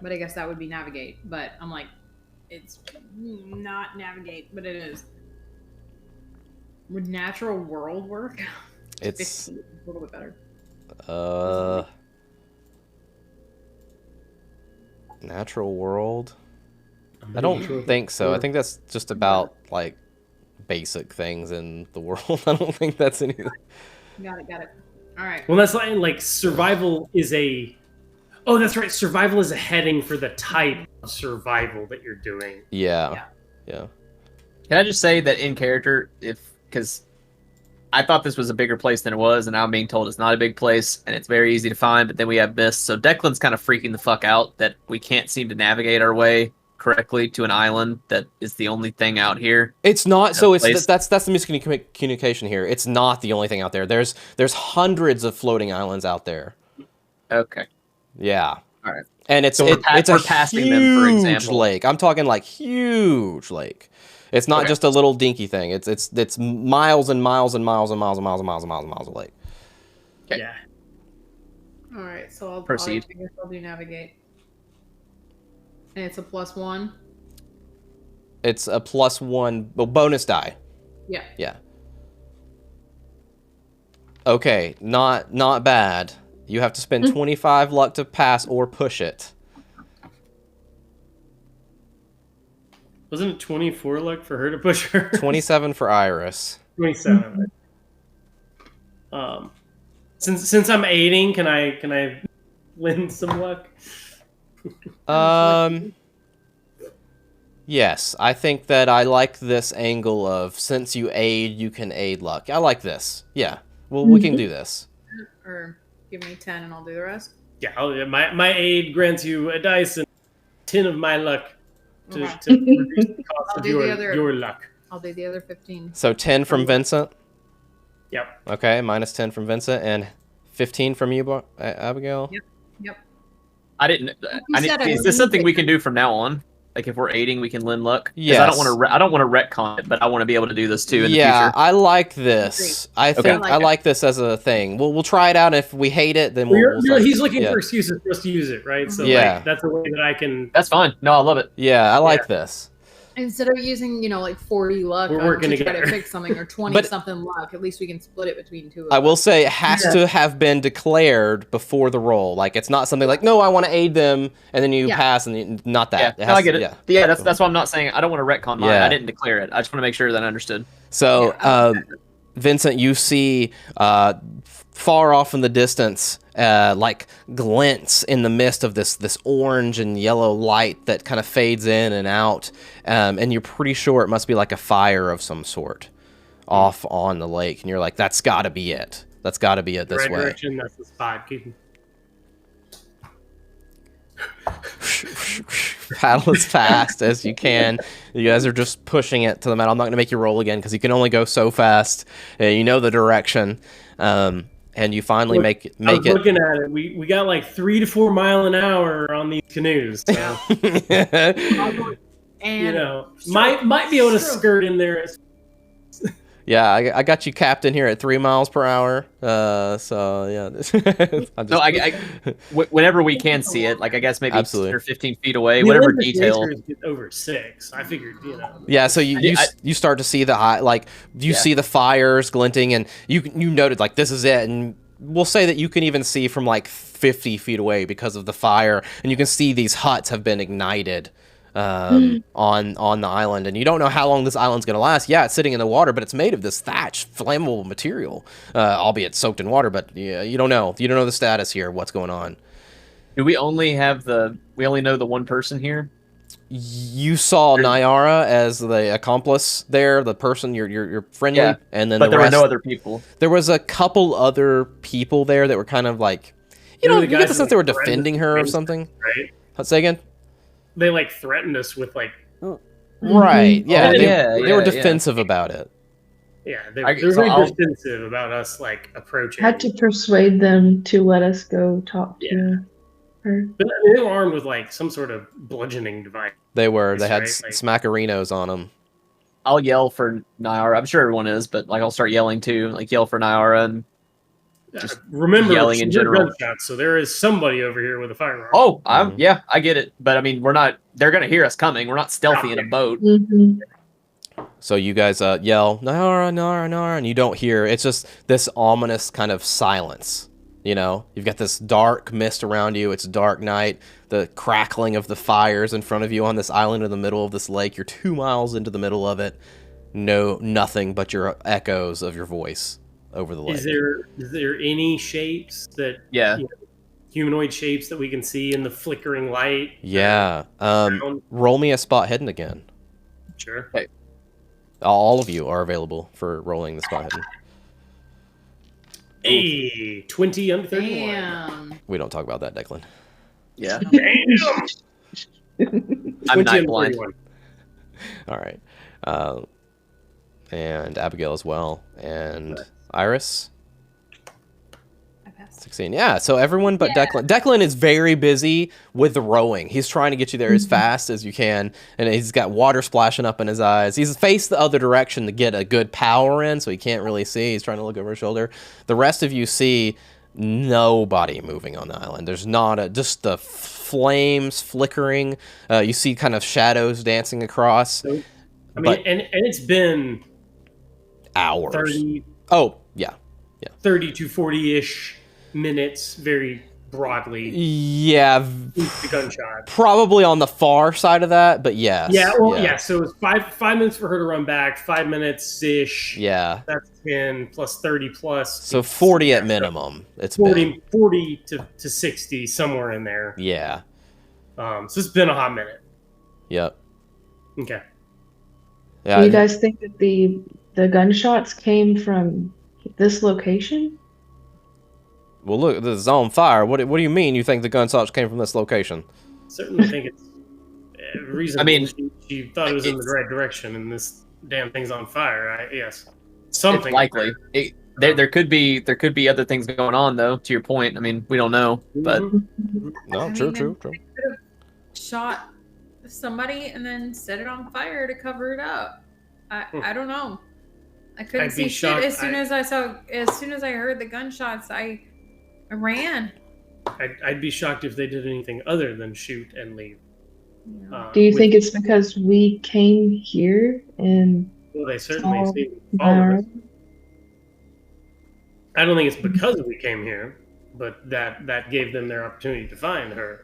But I guess that would be navigate. But I'm like, it's not navigate, but it is. Would natural world work? It's a little bit better. Natural world. I don't think so. I think that's just about like basic things in the world. I don't think that's anything. Got it. All right. Well, that's like survival is a. Oh, that's right. Survival is a heading for the type of survival that you're doing. Yeah. Can I just say that in character, because I thought this was a bigger place than it was, and now I'm being told it's not a big place, and it's very easy to find, but then we have mist. So Declan's kind of freaking the fuck out that we can't seem to navigate our way correctly to an island that is the only thing out here. It's not. So it's place. that's the miscommunication here. It's not the only thing out there. There's hundreds of floating islands out there. Okay. Yeah. All right. And it's So we're a passing huge them, for example. lake. I'm talking like huge lake. It's not just a little dinky thing. It's miles and miles and miles and miles and miles and miles and miles and miles of lake. Okay. Yeah. All right. So I'll Proceed. I guess I'll do navigate. And it's a +1. It's a +1 bonus die. Yeah. Yeah. Okay, not bad. You have to spend 25 luck to pass or push it. Wasn't it 24 luck for her to push her? 27 for Iris. 27. Since I'm aiding, can I lend some luck? Yes, I think that I like this angle of since you aid, you can aid luck. I like this. Yeah, well, we can do this. Or give me 10 and I'll do the rest. Yeah, my aid grants you a dice and 10 of my luck to reduce the cost I'll of do the other- your luck. I'll do the other 15. So 10 from Vincent. Yep. Okay, minus 10 from Vincent and 15 from you, Abigail. Yep. I didn't. You said Is this something we can do from now on? Like if we're aiding, we can lend luck. 'Cause Yes. I don't want to. I don't want to retcon it, but I want to be able to do this too in the Yeah, future. I like this. I think Okay. I like this as a thing. We'll try it out. If we hate it, then we'll He's looking yeah. for excuses for us to use it, right? So Yeah. like, that's a way that I can. That's fine. No, I love it. Yeah, I like this. Instead of using, like 40 luck We're working to try together. to fix something or 20 But- something luck, at least we can split it between two of I us. will say it has to have been declared before the roll. Like it's not something like, no, I want to aid them, and then you Yeah. pass, and not that. Yeah, It no, has I get to- it. Yeah, that's why I'm not saying I don't want to retcon mine. Yeah. I didn't declare it. I just want to make sure that I understood. So, Yeah. Vincent, you see far off in the distance, like glints in the mist of this orange and yellow light that kind of fades in and out, and you're pretty sure it must be like a fire of some sort off on the lake, and you're like, that's got to be it. That's got to be it this right way. direction. That's the spot. Paddle as fast as you can. You guys are just pushing it to the metal. I'm not going to make you roll again because you can only go so fast. You know the direction, and you finally make it. Looking at it, we got like 3 to 4 mile an hour on these canoes. So, And might be able to skirt in there. Yeah, I got you capped in here at 3 miles per hour. So yeah. No, whenever we can see it, like I guess maybe Absolutely. 10 or 15 feet away, The whatever Olympic detail. racers get over 6. I figured, Yeah, so you start to see you see the fires glinting, and you noted like this is it, and we'll say that you can even see from like 50 feet away because of the fire, and you can see these huts have been ignited on the island, and you don't know how long this island's going to last. Yeah, it's sitting in the water, but it's made of this thatch, flammable material, albeit soaked in water. But yeah, you don't know the status here, what's going on. Do we only know the one person here? You saw Nyara as the accomplice there, the person you're friendly, Yeah, and then but the there rest, were no other people. There was a couple other people there that were kind of like, They were you the get guys the who, sense they were like, threatened defending her or us, something. right? Say again. They like threatened us with like. Right. Yeah. Oh, they were defensive about it. Yeah, they I- were so very I'll- defensive about us like approaching. Had to persuade them to let us go talk to her. But I mean, they were armed with like some sort of bludgeoning device. They were. They had Right, like- smackerinos on them. I'll yell for Nyara. I'm sure everyone is, but like I'll start yelling too. Like yell for Nyara and Just Remember, yelling in we're general. Gunshots, so there is somebody over here with a firearm. oh, Mhm. yeah, I get it. But I mean, we're not. They're gonna hear us coming. We're not stealthy in a boat. Hmm. So you guys yell, Nara, Nara, Nara, and you don't hear. It's just this ominous kind of silence. You know, you've got this dark mist around you. It's dark night. The crackling of the fires in front of you on this island in the middle of this lake. You're 2 miles into the middle of it. Nothing but your echoes of your voice over the lake. Is there any shapes that Yeah. humanoid shapes that we can see in the flickering light? Yeah. Roll me a spot hidden again. Sure. All of you are available for rolling the spot hidden. Hey, 20 under 31. Damn. We don't talk about that, Declan. Yeah. Damn. I'm 20 night under blind. 31. All right. And Abigail as well. And Iris? I passed. 16. Yeah, so everyone but Declan. Declan is very busy with the rowing. He's trying to get you there as fast as you can, and he's got water splashing up in his eyes. He's faced the other direction to get a good power in, so he can't really see. He's trying to look over his shoulder. The rest of you see nobody moving on the island. There's not just the flames flickering. You see kind of shadows dancing across. So, I mean, But- and it's been Hours. 30 Oh, yeah. 30 to 40-ish minutes, very broadly, Yeah, since the gunshot. probably on the far side of that, but yes. Yeah, well, yeah. So it's five minutes for her to run back, 5 minutes ish. Yeah. That's 10 plus 30 plus. So 40 at minimum. It's 40, been. 40 to 60, somewhere in there. Yeah. So it's been a hot minute. Yep. Okay. Yeah. Do you guys think that the gunshots came from this location? Well, look, this is on fire. What do you mean? You think the gunshots came from this location? Certainly think it's reasonable. I mean, she thought it was in the right direction, and this damn thing's on fire. Yes. Something. It's likely. There could be other things going on though. To your point, I mean, we don't know, but No, I true, mean, true, true. They could have shot somebody and then set it on fire to cover it up. I don't know. I couldn't I'd be see shit shocked. as soon as I heard the gunshots. I ran. I'd be shocked if they did anything other than shoot and leave. Do you think it's because we came here and Well, they certainly saw seem to follow us. Nyarlathotep? I don't think it's because we came here, but that gave them their opportunity to find her.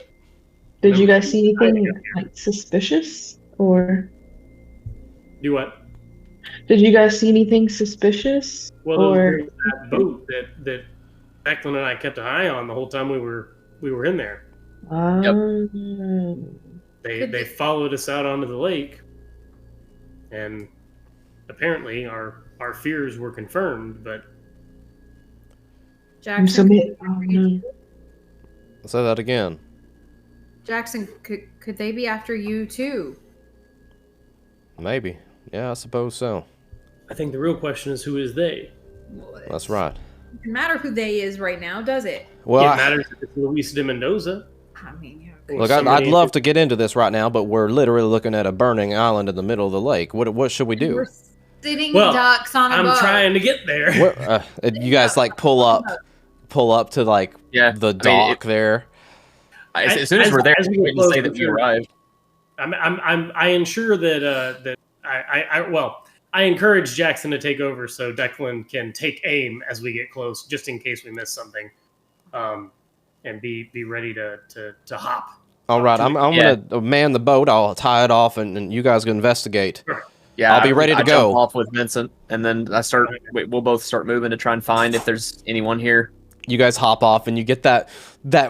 Did you guys see anything like suspicious, or Do what? did you guys see anything suspicious? Well, or there's that boat that Declan and I kept an eye on the whole time we were in there. They followed us out onto the lake, and apparently our fears were confirmed. But Jackson, Say that again. Jackson, could they be after you too? Maybe. Yeah, I suppose so. I think the real question is, who is they? That's right. It doesn't matter who they is right now, does it? Well, It matters if it's Luis de Mendoza. I mean, yeah. or look, I'd somebody- love to get into this right now, but we're literally looking at a burning island in the middle of the lake. What should we do? We're sitting Well, ducks on a I'm boat. trying to get there. You guys like pull up to like yeah, the I mean, dock there. as soon as we're there, as we we get can say closer that we to- arrived. I ensure that I encourage Jackson to take over so Declan can take aim as we get close, just in case we miss something, and be ready to hop. All right, I'm Yeah. gonna man the boat. I'll tie it off, and you guys can investigate. Yeah, I'll be ready to I go. jump off with Vincent, and then we'll both start moving to try and find if there's anyone here. You guys hop off, and you get that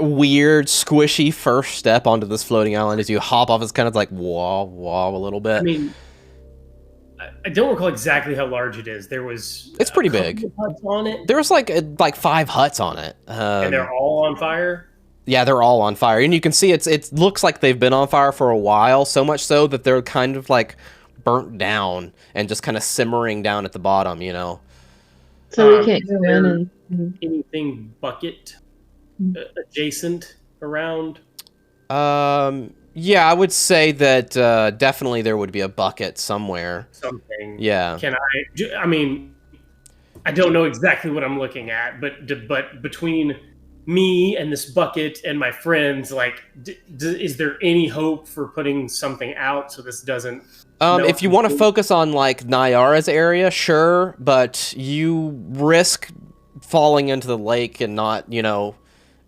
weird squishy first step onto this floating island. As you hop off, it's kind of like wah a little bit. I mean, I don't recall exactly how large it is. There was It's pretty a couple big. of huts on it, There was like 5 huts on it. and they're all on fire. Yeah, they're all on fire, and you can see it looks like they've been on fire for a while. So much so that they're kind of like burnt down and just kind of simmering down at the bottom. You know. so we can't go in and Anything bucket adjacent around? Yeah, I would say that definitely there would be a bucket somewhere. Something. Yeah. I mean, I don't know exactly what I'm looking at, but between me and this bucket and my friends, like, is there any hope for putting something out so this doesn't? If you want to focus on like Nyara's area, sure, but you risk falling into the lake and not, you know,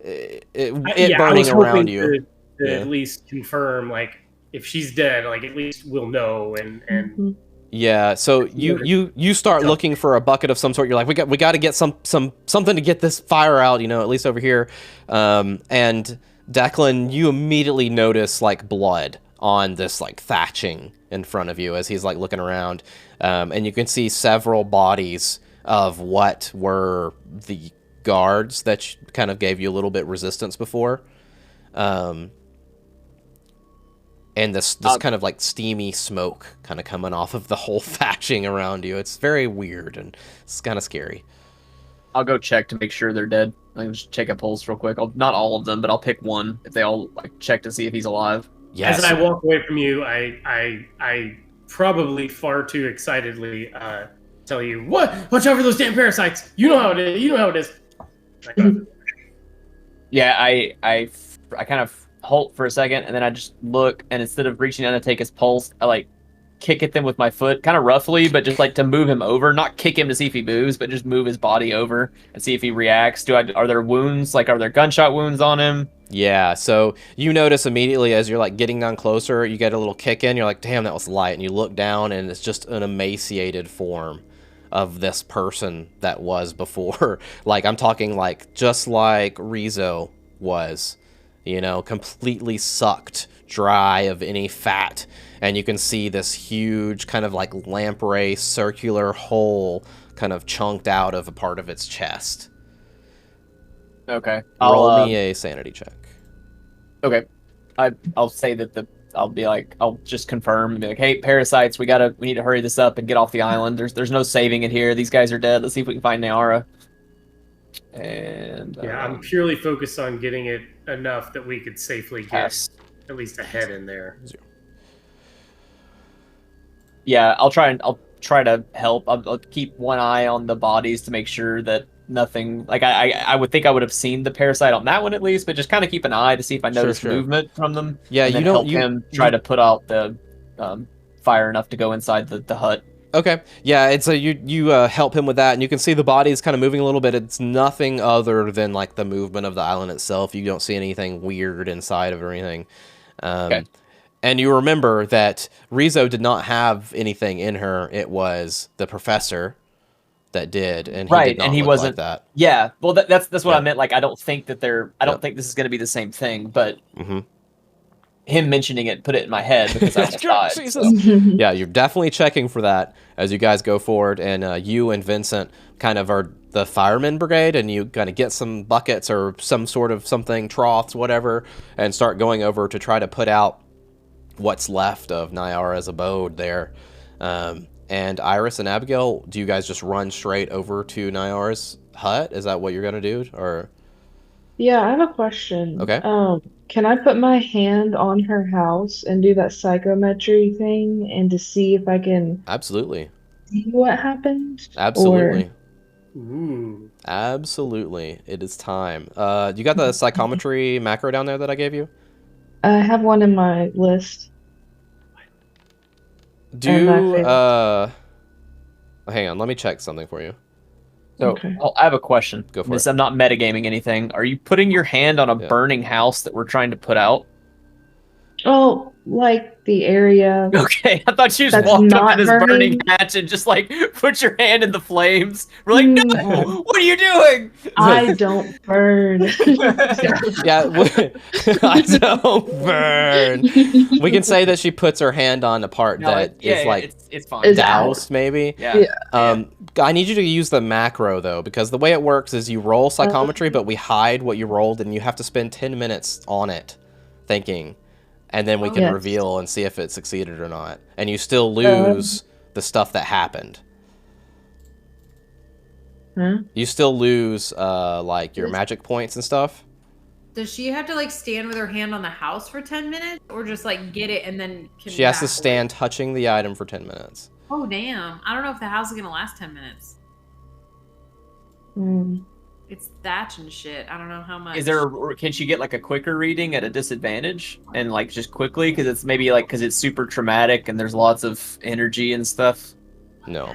it I burning was around hoping you. to Yeah. at least confirm, like, if she's dead, like, at least we'll know. And Yeah, so you start looking for a bucket of some sort. You're like, we got to get something to get this fire out, you know, at least over here. And Declan, you immediately notice like blood on this like thatching in front of you as he's like looking around, and you can see several bodies of what were the guards that kind of gave you a little bit resistance before. And this kind of like steamy smoke kind of coming off of the whole thatching around you. It's very weird and it's kind of scary. I'll go check to make sure they're dead. I can just check a pulse real quick. Not all of them, but I'll pick one if they all like check to see if he's alive. Yes. as I walk away from you, I probably far too excitedly tell you, "What? Watch out for those damn parasites! You know how it is. You know how it is." Yeah, I kind of halt for a second, and then I just look, and instead of reaching down to take his pulse, I like kick at them with my foot, kind of roughly, but just like to move him over, not kick him to see if he moves, but just move his body over and see if he reacts. Are there wounds? Like, are there gunshot wounds on him? Yeah, so you notice immediately as you're like getting down closer, you get a little kick in, you're like, damn, that was light, and you look down and it's just an emaciated form of this person that was before. Like, I'm talking like just like Rizzo was, you know, completely sucked dry of any fat, and you can see this huge kind of like lamprey circular hole kind of chunked out of a part of its chest. Okay. Roll me a sanity check. Okay. I'll say that I'll be like, I'll just confirm and be like, hey, parasites, we need to hurry this up and get off the island. There's no saving it here. These guys are dead. Let's see if we can find Nyara. And yeah, I'm purely focused on getting it enough that we could safely get at least a head in there. Yeah, I'll try to help. I'll keep one eye on the bodies to make sure that nothing, like I would think I would have seen the parasite on that one at least, but just kind of keep an eye to see if I notice movement from them. Yeah, and then help him try to put out the fire enough to go inside the hut. Okay, yeah, it's you help him with that, and you can see the body is kind of moving a little bit. It's nothing other than like the movement of the island itself. You don't see anything weird inside of it or anything. Okay. And you remember that Rizzo did not have anything in her. It was the professor that did, and he did not look wasn't like that. Yeah, well, that's what I meant. Like, I don't think that I don't think this is going to be the same thing, but him mentioning it put it in my head because I almost died. So. Yeah, you're definitely checking for that as you guys go forward, and you and Vincent kind of are the fireman brigade, and you kind of get some buckets or some sort of something, troughs, whatever, and start going over to try to put out what's left of Nyara's abode there. And Iris and Abigail, do you guys just run straight over to Nyara's hut? Is that what you're gonna do, or? Yeah, I have a question. Okay. Can I put my hand on her house and do that psychometry thing and to see if I can Absolutely. see what happened? Absolutely. Ooh. Absolutely. It is time. You got the psychometry macro down there that I gave you? I have one in my list. Hang on, let me check something for you. So I have a question. Go for it. I'm not metagaming anything. Are you putting your hand on a burning house that we're trying to put out? Oh, like the area. Okay, I thought you just walked up to this burning patch and just like put your hand in the flames. We're like, no, what are you doing? I don't burn. Yeah, I don't burn. We can say that she puts her hand on a part it's fine. Doused, maybe. Yeah. I need you to use the macro though, because the way it works is you roll psychometry, but we hide what you rolled, and you have to spend 10 minutes on it, thinking. And then we can reveal and see if it succeeded or not. And you still lose the stuff that happened. Huh? You still lose like your magic points and stuff. Does she have to like stand with her hand on the house for 10 minutes, or just like get it and then? She has to stand touching the item for 10 minutes. Oh damn! I don't know if the house is gonna last 10 minutes. It's thatch and shit. I don't know how much. Can she get like a quicker reading at a disadvantage and like just quickly because it's maybe like because it's super traumatic and there's lots of energy and stuff? No.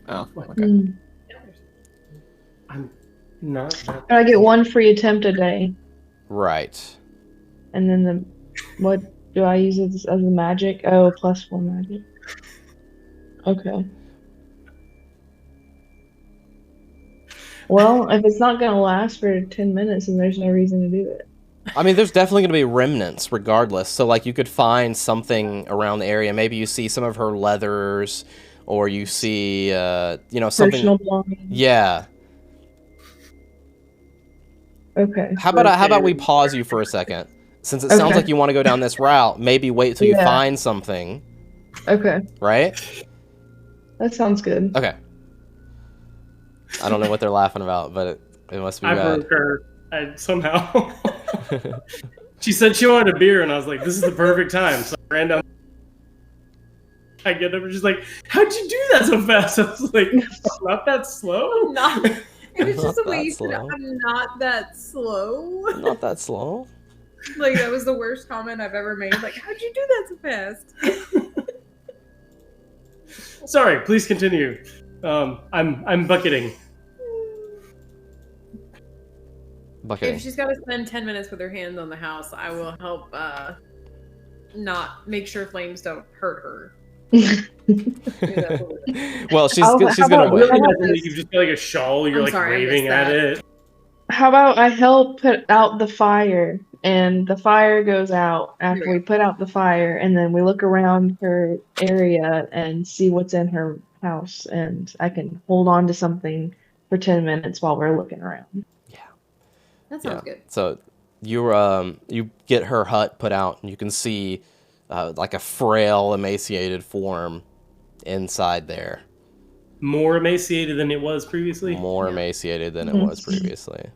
Oh, okay. I'm not. I get one free attempt a day. Right. And then what do I use as a magic? Oh, +1 magic. Okay. Well, if it's not going to last for 10 minutes, then there's no reason to do it. I mean, there's definitely going to be remnants regardless. So, like, you could find something around the area. Maybe you see some of her leathers, or you see, something. Personal belongings. Yeah. Okay. How about we pause you for a second? Since it sounds like you want to go down this route, maybe wait till you find something. Okay. Right? That sounds good. Okay. I don't know what they're laughing about, but it must be bad. I broke her somehow. She said she wanted a beer, and I was like, this is the perfect time. So I ran down. I get up and she's like, how'd you do that so fast? I was like, not that slow? It was just the way you said, I'm not that slow. Not that slow? Like, that was the worst comment I've ever made. Like, how'd you do that so fast? Sorry, please continue. I'm bucketing. If she's got to spend 10 minutes with her hands on the house, I will help not make sure flames don't hurt her. Well, she's gonna wait. You just got like a shawl. You're waving at it. How about I help put out the fire, and the fire goes out after we put out the fire, and then we look around her area and see what's in her house, and I can hold on to something for 10 minutes while we're looking around. Yeah, that sounds good. So you get her hut put out, and you can see like a frail, emaciated form inside there. More emaciated than it was previously. More emaciated than it was previously.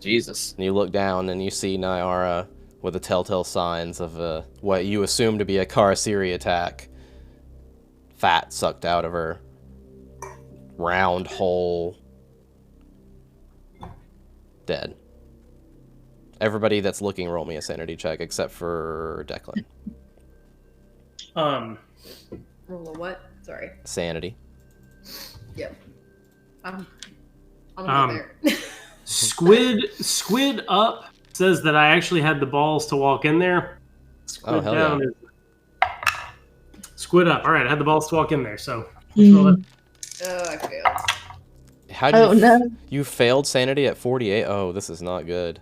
Jesus. And you look down and you see Nyara with the telltale signs of what you assume to be a Karasiri attack. Fat sucked out of her. Round hole. Dead. Everybody that's looking, roll me a sanity check except for Declan. Roll a what? Sorry. Sanity. Yep. I'm there. Squid up says that I actually had the balls to walk in there. Squid hell down yeah. is Squid up. All right, I had the balls to walk in there. So Oh, I failed. How'd Oh, no. You failed sanity at 48? Oh, this is not good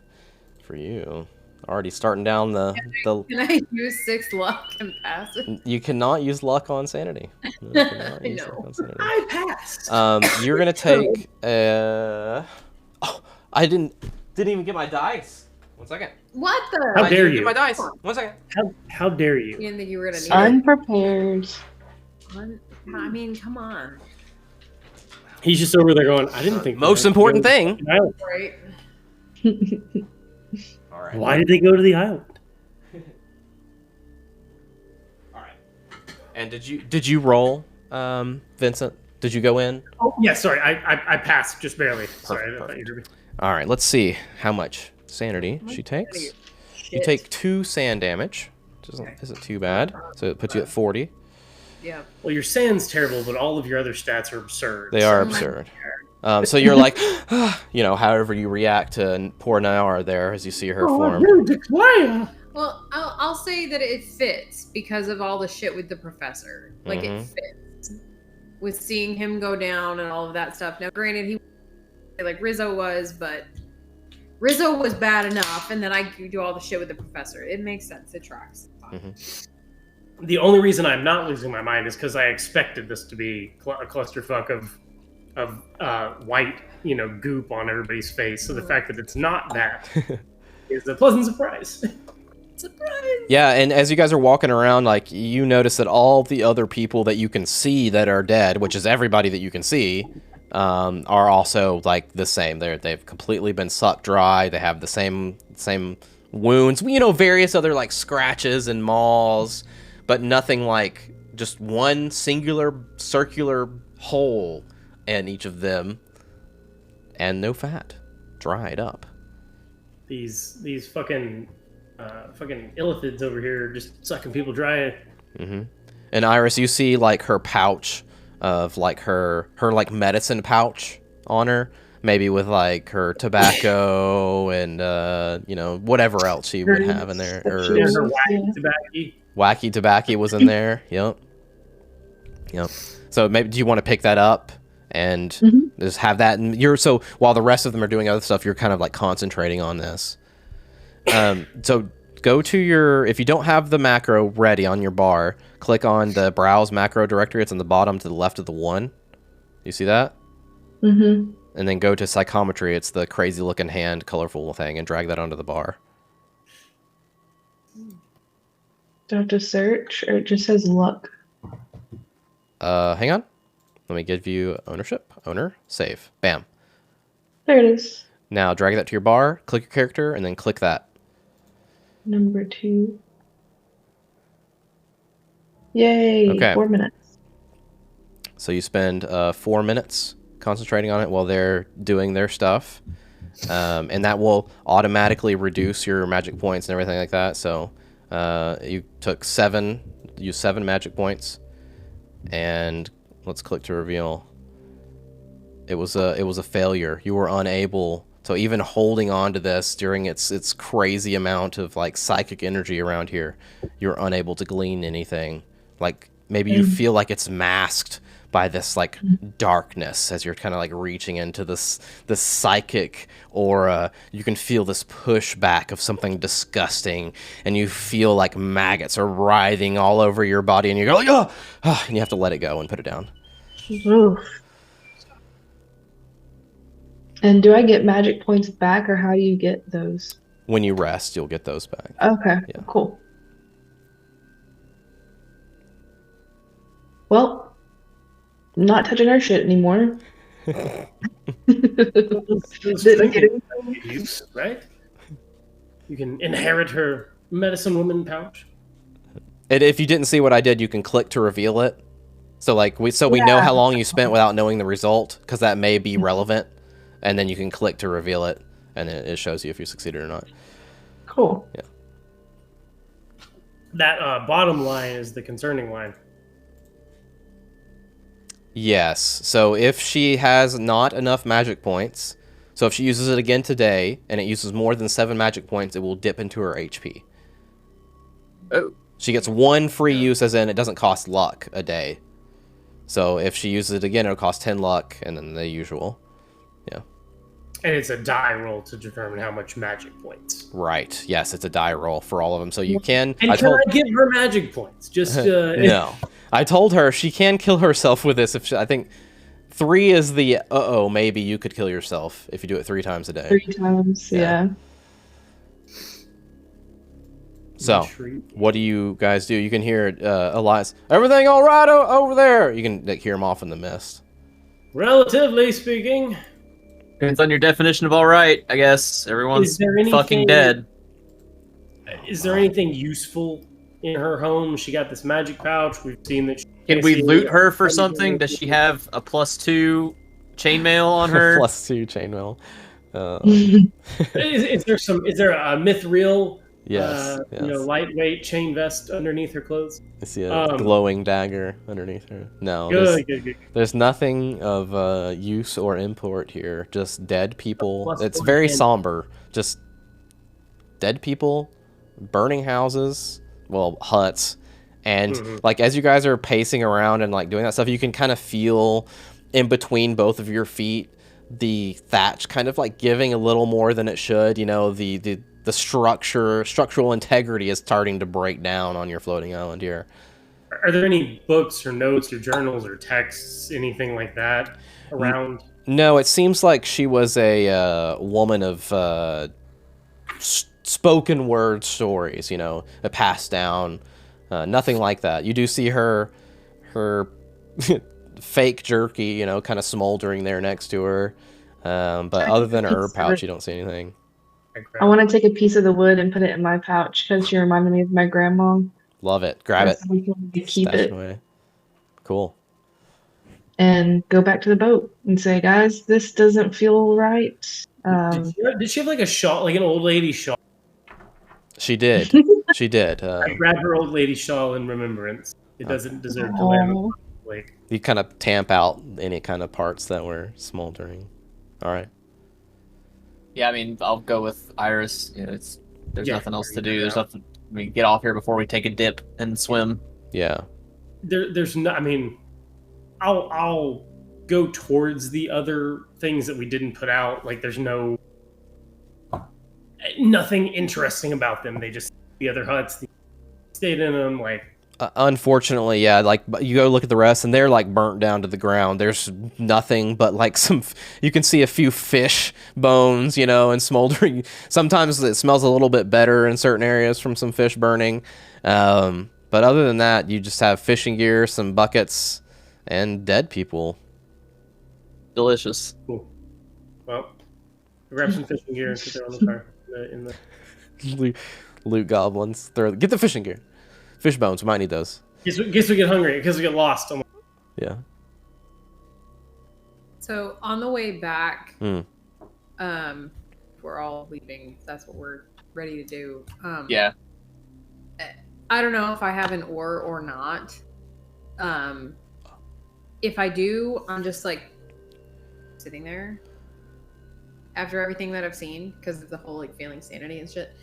for you. Already starting down the... Can I use 6 luck and pass it? You cannot use luck on sanity. No, you cannot use luck on sanity. I passed. You're gonna take... Oh, I didn't even get my dice. 1 second. What the? How I dare didn't you? get my dice. 1 second. How dare you? You didn't think you were gonna need it? Unprepared. I mean, come on. He's just over there going, I didn't think... Most important thing. Right. All right. Why did they go to the island? All right. And did you roll, Vincent? Did you go in? Oh, yeah, sorry. I passed just barely. Sorry, I thought you heard me. All right. Let's see how much sanity she takes. You take 2 sand damage, which isn't too bad. So it puts you at 40. Yeah. Well, your sand's terrible, but all of your other stats are absurd. They are absurd. So you're like, however you react to poor Nyara there as you see her form. Well, I'll say that it fits because of all the shit with the professor. Like, it fits. With seeing him go down and all of that stuff. Now, granted, he like Rizzo was, but Rizzo was bad enough, and then I do all the shit with the professor. It makes sense. It tracks. The only reason I'm not losing my mind is because I expected this to be a clusterfuck of white, goop on everybody's face. So the fact that it's not that is a pleasant surprise. Surprise! Yeah, and as you guys are walking around, like, you notice that all the other people that you can see that are dead, which is everybody that you can see, are also, like, the same. They've completely been sucked dry. They have the same wounds. Various other, like, scratches and mauls, but nothing like just one singular circular hole in each of them, and no fat. Dried up. These fucking illithids over here are just sucking people dry. And Iris, you see like her pouch of like her like medicine pouch on her, maybe with like her tobacco and whatever else she would have in there. There's her Wacky tobacco was in there. Yep. So maybe do you want to pick that up and just have that? And so while the rest of them are doing other stuff, you're kind of like concentrating on this. So go to if you don't have the macro ready on your bar, click on the browse macro directory. It's on the bottom to the left of the 1. You see that? And then go to psychometry. It's the crazy looking hand, colorful thing, and drag that onto the bar. Do I have to search, or it just says luck? Hang on. Let me give you ownership. Owner, save. Bam. There it is. Now drag that to your bar, click your character, and then click that. Number 2. Yay! Okay. 4 minutes. So you spend 4 minutes concentrating on it while they're doing their stuff. And that will automatically reduce your magic points and everything like that. So you took 7 magic points. And let's click to reveal. It was a failure. You were unable. So even holding on to this during its crazy amount of like psychic energy around here, you're unable to glean anything. Like maybe you feel like it's masked by this like darkness as you're kind of like reaching into this psychic aura. You can feel this pushback of something disgusting, and you feel like maggots are writhing all over your body, and you go like, oh, and you have to let it go and put it down. Oof. And do I get magic points back, or how do you get those? When you rest, you'll get those back. Okay, Yeah. cool. Well, I'm not touching our shit anymore. Those Didn't get trinkets it. have use, right? You can inherit her medicine woman pouch. And if you didn't see what I did, you can click to reveal it. So like we know how long you spent without knowing the result, because that may be relevant, and then you can click to reveal it, and it shows you if you succeeded or not. Cool. Yeah. That bottom line is the concerning line. Yes. So if she has not enough magic points, so if she uses it again today and it uses more than 7 magic points, it will dip into her HP. Oh. She gets 1 free use, as in it doesn't cost luck a day. So if she uses it again, it'll cost 10 luck, and then the usual. Yeah. And it's a die roll to determine how much magic points. Right. Yes, it's a die roll for all of them. So you can... And can I give her magic points? Just No. I told her she can kill herself with this. I think 3 is the maybe you could kill yourself if you do it 3 times a day. 3 times, yeah. So, what do you guys do? You can hear Elias. Everything all right over there? You can hear him off in the mist. Relatively speaking. Depends on your definition of all right, I guess. Everyone's fucking dead. Is there anything useful in her home? She got this magic pouch. We've seen that. Can we loot her for something? Does she have a +2 chainmail on her? +2 chainmail. Is there a mithril? Yes, lightweight chain vest underneath her clothes. I see a glowing dagger underneath her. No, good. There's nothing of use or import here. Just dead people. It's +1 very somber. Just dead people, burning houses, well, huts, and like as you guys are pacing around and like doing that stuff, you can kind of feel in between both of your feet the thatch kind of like giving a little more than it should. You know, the structural integrity is starting to break down on your floating island here. Are there any books or notes or journals or texts, anything like that around? No, it seems like she was a woman of spoken word stories, passed down. Nothing like that. You do see her fake jerky, kind of smoldering there next to her. But other than her pouch, you don't see anything. I want to take a piece of the wood and put it in my pouch because she reminded me of my grandma. Love it. Grab it. We can keep Stash it. Away. Cool. And go back to the boat and say, guys, this doesn't feel right. Did she have like a shawl, like an old lady shawl? She did. She did. I grabbed her old lady shawl in remembrance. It doesn't deserve to land on the lake. You kind of tamp out any kind of parts that were smoldering. All right. Yeah, I mean, I'll go with Iris. There's nothing else to do. There's nothing. We get off here before we take a dip and swim. Yeah. There's no. I mean, I'll go towards the other things that we didn't put out. Like, there's nothing interesting about them. They just the other huts. Stayed in them. Like, unfortunately, yeah, like you go look at the rest and they're like burnt down to the ground. There's nothing but like you can see a few fish bones, and smoldering. Sometimes it smells a little bit better in certain areas from some fish burning. But other than that, you just have fishing gear, some buckets, and dead people. Delicious. Cool. Well, grab some fishing gear and put it on the car. In the... Loot goblins. Get the fishing gear. Fish bones, we might need those. Guess we get hungry because we get lost. Yeah. So on the way back, we're all leaving. That's what we're ready to do. Yeah. I don't know if I have an oar or not. If I do, I'm just like sitting there after everything that I've seen because of the whole like failing sanity and shit.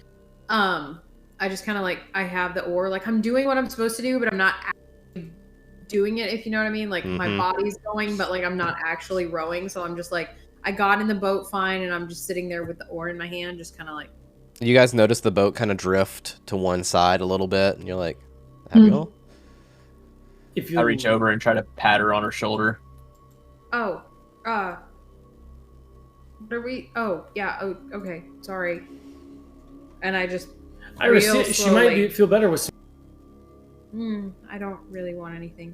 I just kind of like, I have the oar, like I'm doing what I'm supposed to do, but I'm not actually doing it, if you know what I mean. Like my body's going, but like I'm not actually rowing. So I'm just like, I got in the boat fine and I'm just sitting there with the oar in my hand, just kind of like. You guys notice the boat kind of drift to one side a little bit and you're like, have you all? I reach over and try to pat her on her shoulder. Oh, what are we? Oh, yeah. Oh, okay. Sorry. And I just. Iris, she might feel better with. I don't really want anything.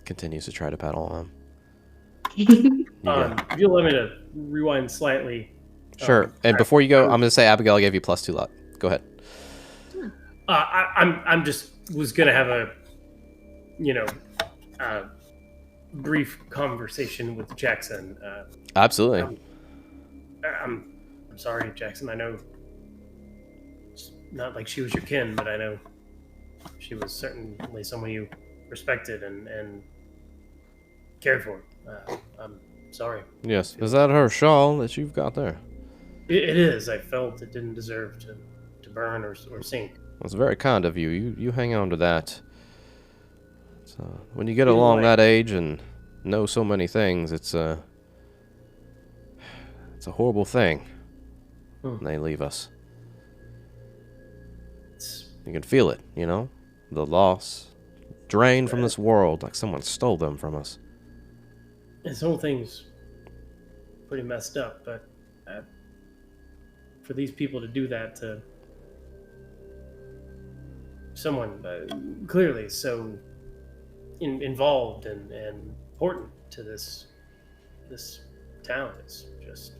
continues to try to paddle on. If you'll let me to rewind slightly. Sure. And before you go, I'm going to say Abigail gave you +2 luck. Go ahead. I'm just was gonna have a, brief conversation with Jackson. Absolutely. I'm sorry, Jackson. I know it's not like she was your kin, but I know she was certainly someone you respected and cared for. I'm sorry. Yes. Is that her shawl that you've got there? It is. I felt it didn't deserve to burn or sink. That's very kind of you. You hang on to that. So when you get along that age and know so many things, it's a horrible thing when they leave us. You can feel it, the loss, drained from this world, like someone stole them from us. This whole thing's pretty messed up, but for these people to do that to someone clearly so involved and important to this town is just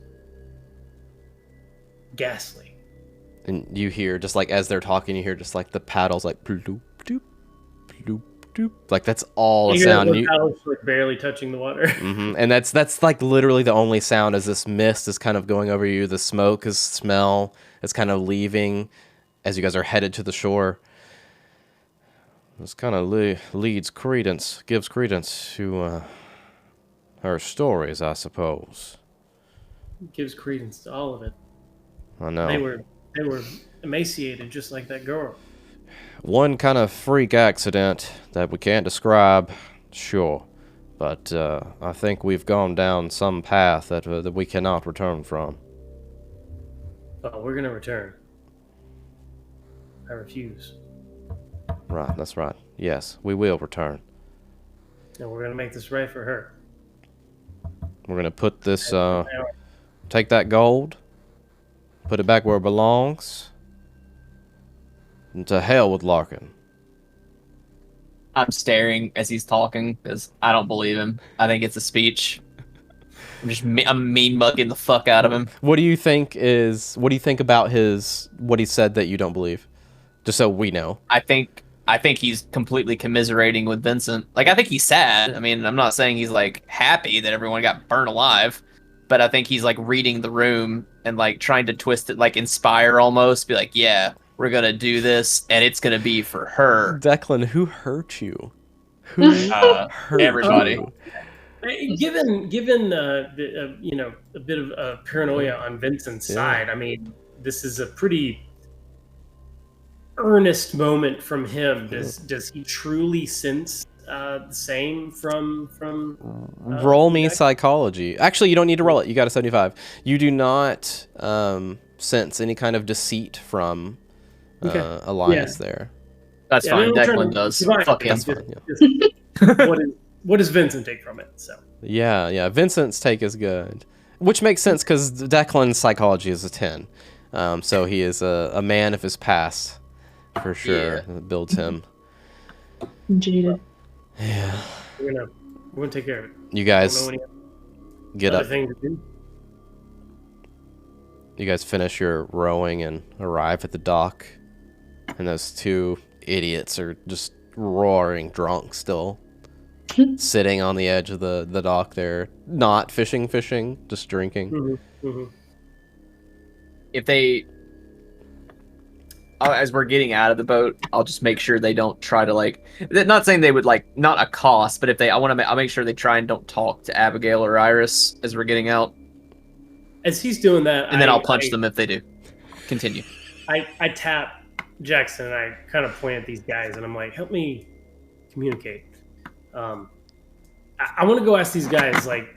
ghastly. And you hear, just like as they're talking, you hear just like the paddles like bloop, doop, bloop, doop. Like that's all the sound. The paddles like barely touching the water. And that's like literally the only sound as this mist is kind of going over you. The smoke is smell is kind of leaving as you guys are headed to the shore. This kind of gives credence to her stories, I suppose. Gives credence to all of it. I know. They were emaciated just like that girl. One kind of freak accident that we can't describe, sure. But I think we've gone down some path that we cannot return from. Oh, we're going to return. I refuse. Right, that's right. Yes, we will return. And we're going to make this right for her. We're going to put this, take that gold, put it back where it belongs, and to hell with Larkin. I'm staring as he's talking because I don't believe him. I think it's a speech. I'm mean mugging the fuck out of him. What do you think about what he said that you don't believe? Just so we know. I think he's completely commiserating with Vincent. Like, I think he's sad. I mean, I'm not saying he's like happy that everyone got burned alive, but I think he's like reading the room and like trying to twist it, like inspire almost, be like, yeah, we're gonna do this, and it's gonna be for her. Declan, who hurt you? Who hurt everybody? You? Given a bit of paranoia on Vincent's side, I mean, this is a pretty earnest moment from him. Does he truly sense the same from roll me psychology. Actually, you don't need to roll it. You got a 75. You do not sense any kind of deceit from Elias there. That's fine. Declan does. Fuck him. What does Vincent take from it? So yeah. Vincent's take is good, which makes sense because Declan's psychology is a 10. So he is a man of his past for sure. It builds him. Jaded. Yeah. We're gonna take care of it. You guys get up. Thing to do. You guys finish your rowing and arrive at the dock, and those two idiots are just roaring drunk still, sitting on the edge of the dock there, not fishing, just drinking. Mm-hmm. Mm-hmm. If they, as we're getting out of the boat, I'll just make sure they don't try to like. Not saying they would like not accost, but if they, I'll make sure they try and don't talk to Abigail or Iris as we're getting out. As he's doing that, and then I'll punch them if they do. Continue. I tap Jackson and I kind of point at these guys and I'm like, help me communicate. I want to go ask these guys, like,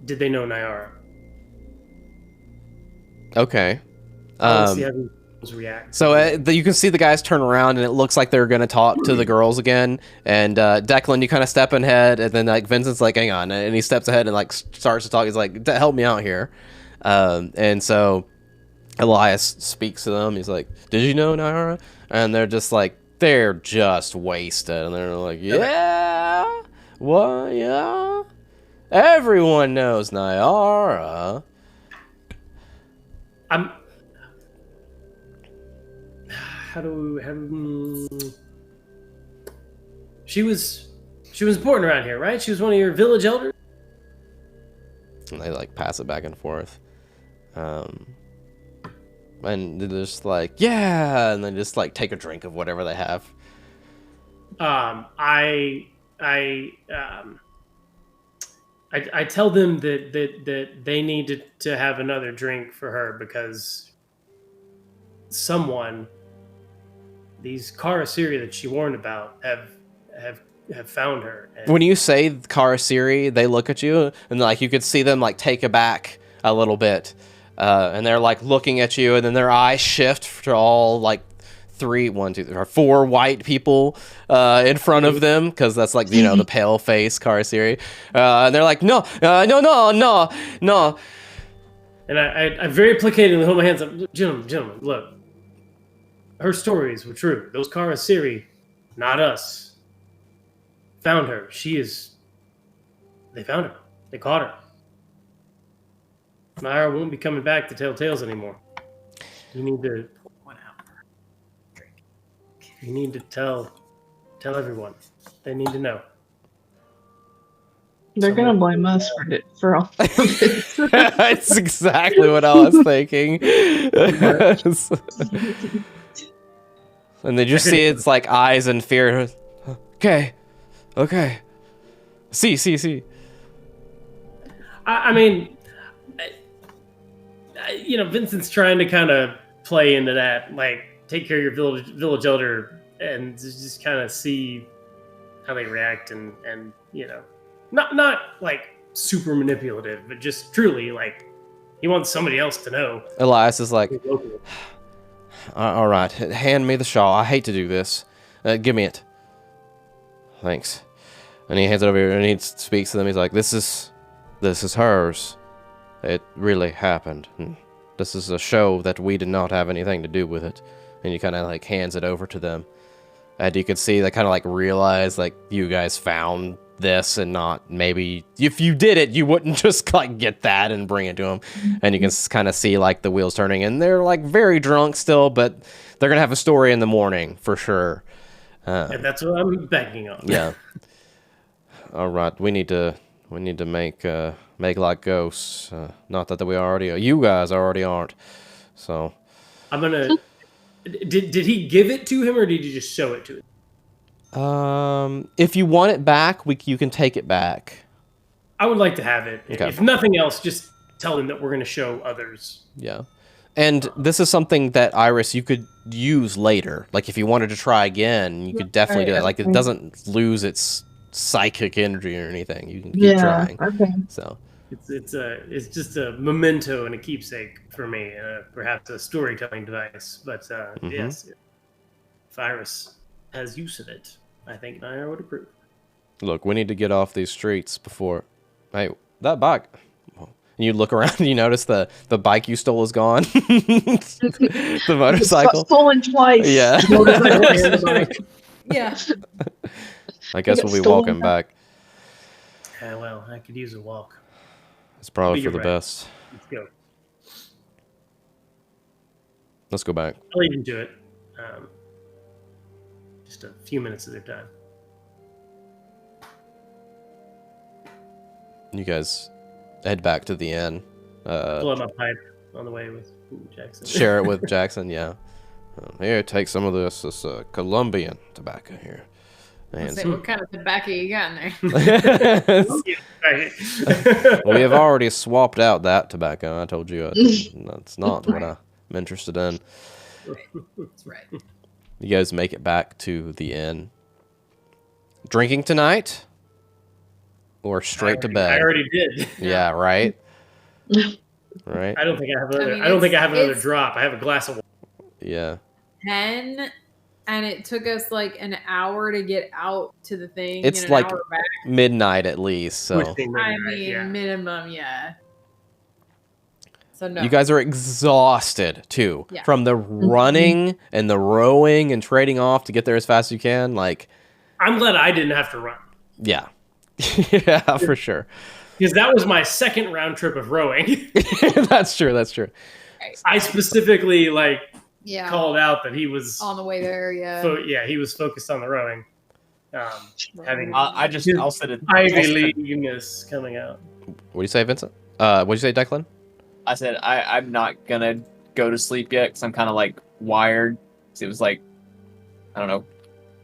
did they know Nyara? Okay. See how these react. So you can see the guys turn around and it looks like they're going to talk to the girls again. And Declan, you kind of step ahead, and then like Vincent's like, hang on. And he steps ahead and like starts to talk. He's like, help me out here. And so Elias speaks to them. He's like, did you know Nyara? And they're just like, they're just wasted. And they're like, yeah, What? Yeah. Everyone knows Nyara. She was important around here, right? She was one of your village elders. And they like pass it back and forth. And they're just like, yeah, and then just like take a drink of whatever they have. I tell them that they need to have another drink for her because these Karasiri that she warned about have found her. And When you say Karasiri, they look at you and like you could see them like take aback a little bit, and they're like looking at you, and then their eyes shift to all like 4 white people in front of them, because that's like, you know, the pale face Karasiri, and they're like, no. And I very placatingly hold my hands up. Gentlemen, look. Her stories were true. Those Karasiri, not us, found her. They found her. They caught her. Myra won't be coming back to tell tales anymore. You need to tell everyone. They need to know. They're gonna blame us for all of it. That's exactly what I was thinking. And they just see it's like eyes and fear. Okay. See. I mean, Vincent's trying to kind of play into that, like take care of your village elder and just kind of see how they react, and not like super manipulative, but just truly like he wants somebody else to know. Elias is like, all right, hand me the shawl. I hate to do this. Give me it. Thanks. And he hands it over here, and he speaks to them. He's like, this is hers. It really happened. And this is a show that we did not have anything to do with it. And he kind of like hands it over to them. And you could see they kind of like realize like you guys found this, and not maybe if you did it, you wouldn't just like get that and bring it to them. And you can kind of see like the wheels turning, and they're like very drunk still, but they're gonna have a story in the morning for sure. And that's what I'm banking on. Yeah. All right, we need to make like ghosts. Not that you guys already aren't. So I'm gonna. Did he give it to him, or did you just show it to him? If you want it back, you can take it back. I would like to have it. Okay. If nothing else, just tell him that we're going to show others. Yeah. And this is something that, Iris, you could use later. Like, if you wanted to try again, you could definitely do it. Like, it doesn't lose its psychic energy or anything. You can keep trying. Okay. So it's just a memento and a keepsake for me, perhaps a storytelling device. But yes, if Iris has use of it, I think Naira would approve. Look, we need to get off these streets before... Hey, that bike... You look around and you notice the bike you stole is gone. The motorcycle. It's got stolen twice. Yeah. Yeah. I guess we'll be walking back. Yeah, well, I could use a walk. It's probably But for the you're right. best. Let's go. Let's go back. I'll even do it. Just a few minutes of their time. You guys head back to the inn. Blow my pipe on the way with Jackson. Share it with Jackson, yeah. Here, take some of this. This Colombian tobacco here. And Say, what kind of tobacco you got in there? we have already swapped out that tobacco. I told you that's not what I'm interested in. That's right. You guys make it back to the inn. Drinking tonight? Or straight to bed? I already did. Yeah, right? Right? I don't think I have another. mean, I don't think I have another it's- drop. I have a glass of water. Yeah. 10, and it took us like an hour to get out to the thing. It's and an like hour back. midnight at least, so... Pushing I midnight, mean, yeah. minimum, yeah. So no. You guys are exhausted, too. Yeah. From the running and the rowing and trading off to get there as fast as you can. Like, I'm glad I didn't have to run. yeah. Yeah, for sure. Because that was my second round trip of rowing. That's true. I specifically Yeah. called out that he was On the way there, yeah. he was focused on the rowing. Having I'll set it. Ivy League-ness coming out. What do you say, Vincent? What do you say, Declan? I said I'm not gonna go to sleep yet because I'm kind of like wired. So it was like, I don't know,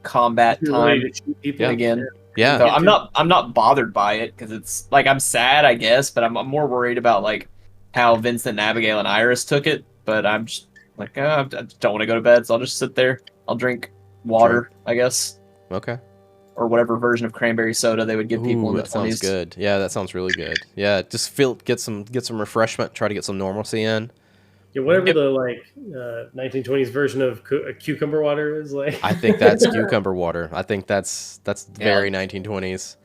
combat You're time ready to shoot people again. Yeah. So I'm not bothered by it because it's like I'm sad, I guess, but I'm more worried about like how Vincent, Abigail, and Iris took it. But I'm just like, I don't want to go to bed, so I'll just sit there. I'll drink water, I guess, Okay. or whatever version of cranberry soda they would give people in the that sounds 20s. good. Yeah, that sounds really good. Yeah, just get some refreshment. Try to get some normalcy in. Yeah, whatever the 1920s version of cucumber water is like. I think that's cucumber water. I think that's very 1920s.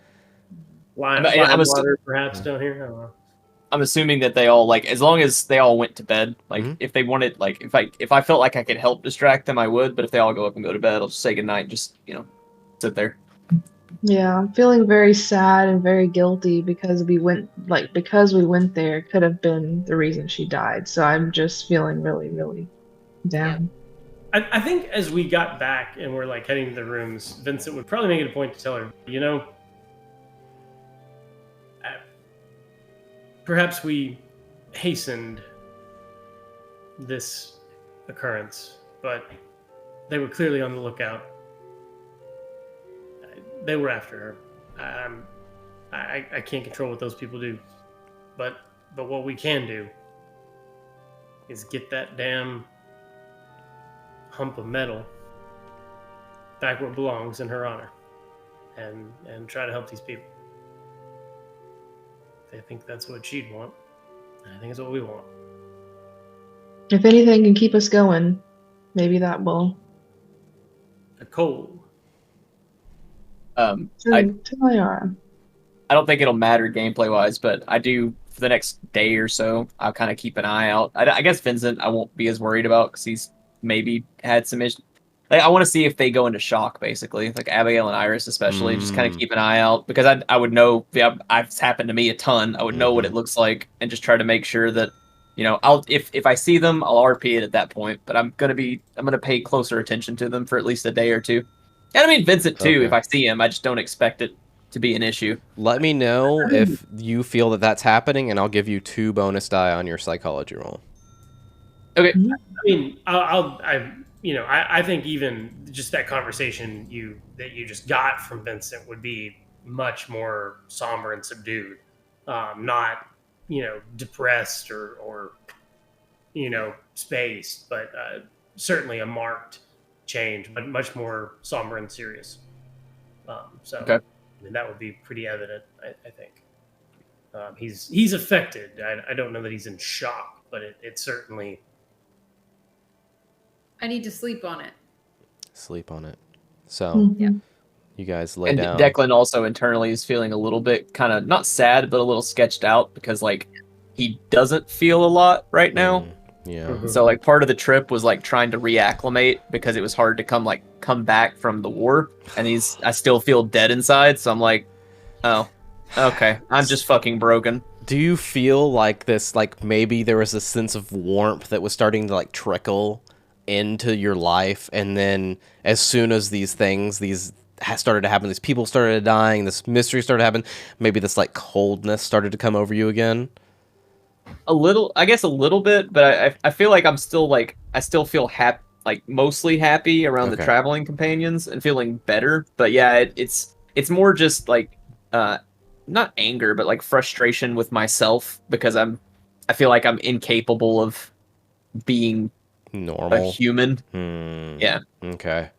lime water, perhaps down here. I don't know. I'm assuming that they all as long as they all went to bed, if they wanted, if I felt like I could help distract them, I would. But if they all go up and go to bed, I'll just say goodnight and just sit there. Yeah, I'm feeling very sad and very guilty because we went there could have been the reason she died. So I'm just feeling really, really down. I think as we got back and we're heading to the rooms, Vincent would probably make it a point to tell her, perhaps we hastened this occurrence, but they were clearly on the lookout. They were after her. I can't control what those people do, but what we can do is get that damn hump of metal back where it belongs in her honor, and try to help these people. I think that's what she'd want. I think it's what we want. If anything can keep us going, maybe that will. A coal. I don't think it'll matter gameplay wise, but I do for the next day or so. I'll kind of keep an eye out. I guess Vincent, I won't be as worried about because he's maybe had some issues. I want to see if they go into shock, basically, like Abigail and Iris, especially. Just kind of keep an eye out because I would know. It's happened to me a ton. I would know what it looks like and just try to make sure that I'll if I see them, I'll RP it at that point. But I'm gonna pay closer attention to them for at least a day or two. And I mean Vincent too. Okay. If I see him, I just don't expect it to be an issue. Let me know if you feel that that's happening, and I'll give you 2 bonus die on your psychology roll. Okay. I mean, I think even just that conversation that you just got from Vincent would be much more somber and subdued, not depressed or spaced, but certainly a marked change, but much more somber and serious. Okay. I mean, that would be pretty evident, I think. He's affected. I don't know that he's in shock, but it certainly. I need to sleep on it. Sleep on it. So, Yeah. You guys lay And down. Declan also internally is feeling a little bit kind of not sad, but a little sketched out because he doesn't feel a lot right now. Yeah. So part of the trip was trying to reacclimate because it was hard to come back from the war, and I still feel dead inside. So I'm like, oh, okay, I'm just fucking broken. Do you feel like this? Maybe there was a sense of warmth that was starting to trickle into your life, and then as soon as these started to happen, these people started dying, this mystery started to happen, maybe this coldness started to come over you again? I guess a little bit, but I feel like I'm still I still feel happy, mostly happy around the traveling companions and feeling better. But yeah, it's more just not anger, but frustration with myself because I feel like I'm incapable of being normal, a human. Yeah. Okay.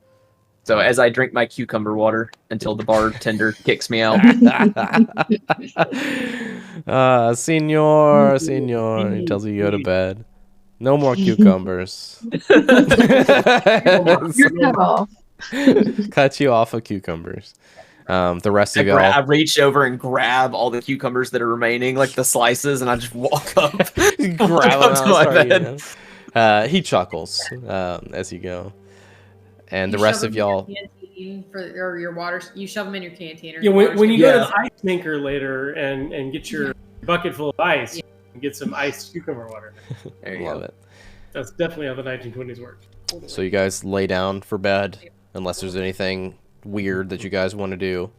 So as I drink my cucumber water until the bartender kicks me out. Senor, he tells you to go to bed. No more cucumbers. You're cut off. Cut you off of cucumbers. The rest of you I reach over and grab all the cucumbers that are remaining, the slices, and I just walk up, grab them to my bed. He chuckles as you go. And the rest of y'all. canteen or your water. You shove them in your canteen. Or Yeah, your when you Yeah. go to the ice maker later and get your bucket full of ice, and get some iced cucumber water. There you Love go. it. That's definitely how the 1920s worked. So you guys lay down for bed, unless there's anything weird that you guys want to do.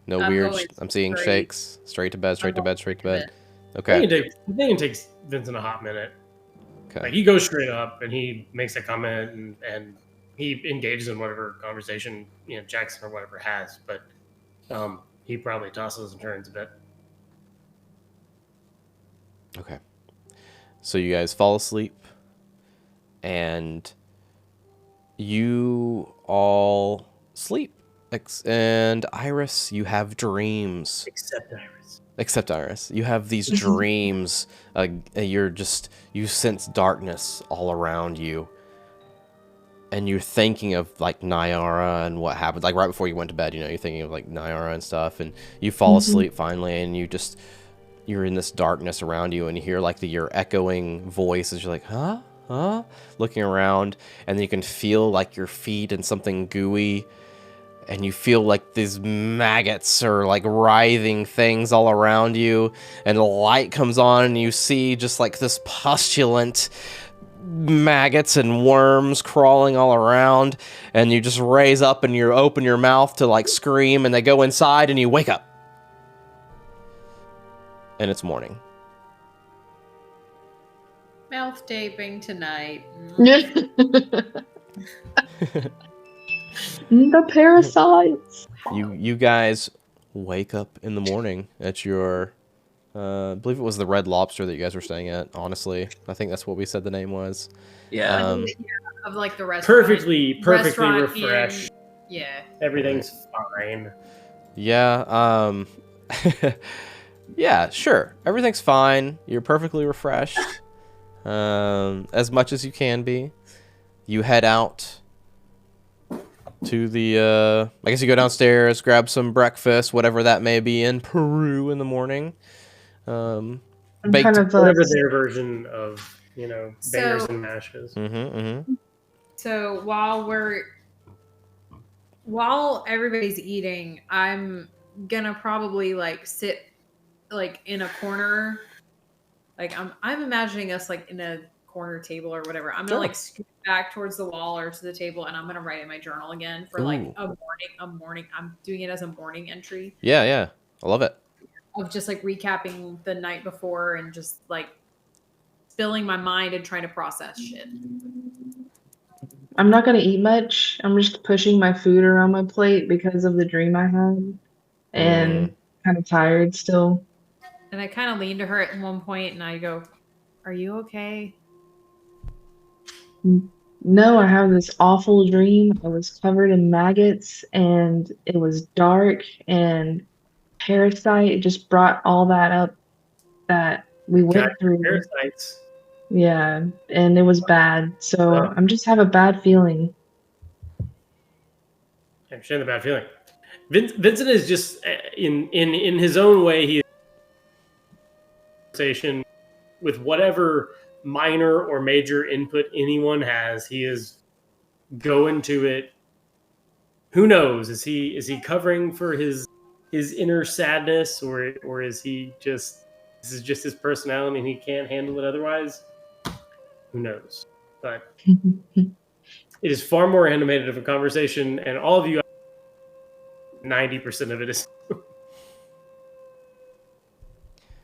No I'm weird. going I'm seeing straight. shakes. Straight to bed. Straight to I'm bed. going Straight to straight to bed. I Okay. think it takes Vincent a hot minute. Okay. Like he goes straight up and he makes a comment and he engages in whatever conversation Jackson or whatever has, but he probably tosses and turns a bit. Okay. So you guys fall asleep, and you all sleep. And Iris, you have dreams. Except Iris. Except Iris, you have these dreams. You sense darkness all around you, and you're thinking of like Nyara and what happened. Like right before you went to bed, you're thinking of like Nyara and stuff, and you fall asleep finally, and you're in this darkness around you, and you hear like your echoing voice as you're like, huh, looking around, and then you can feel like your feet in something gooey. And you feel like these maggots are like writhing things all around you. And the light comes on and you see just like this pustulent maggots and worms crawling all around. And you just raise up and you open your mouth to like scream. And they go inside and you wake up. And it's morning. Mouth taping tonight. The parasites. You guys wake up in the morning at your, I believe it was the Red Lobster that you guys were staying at, honestly. I think that's what we said the name was. Yeah. Of like the restaurant. Perfectly Restaurant refreshed. yeah. Everything's fine. Yeah, yeah, sure. Everything's fine. You're perfectly refreshed. As much as you can be. You head out to the, I guess you go downstairs, grab some breakfast, whatever that may be in Peru in the morning. I'm Baked. kind of Whatever their version of, bears and mashes. So while everybody's eating, I'm gonna probably like sit like in a corner. Like I'm imagining us like in a corner table or whatever. I'm gonna like scoot back towards the wall or to the table, and I'm gonna write in my journal again for like a morning. I'm doing it as a morning entry. Yeah. I love it. Of just like recapping the night before and just like spilling my mind and trying to process shit. I'm not gonna eat much. I'm just pushing my food around my plate because of the dream I had, and kind of tired still. And I kind of lean to her at one point, and I go, "Are you okay?" No, I have this awful dream. I was covered in maggots, and it was dark, and parasite just brought all that up that we went through. Parasites. Yeah, and it was bad. So I'm just have a bad feeling. I understand the bad feeling. Vincent is just in his own way. He conversation with whatever minor or major input anyone has. He is going to it. Who knows? Is he covering for his inner sadness, or is he just this is just his personality and he can't handle it otherwise? Who knows? But it is far more animated of a conversation, and all of you, 90% of it is.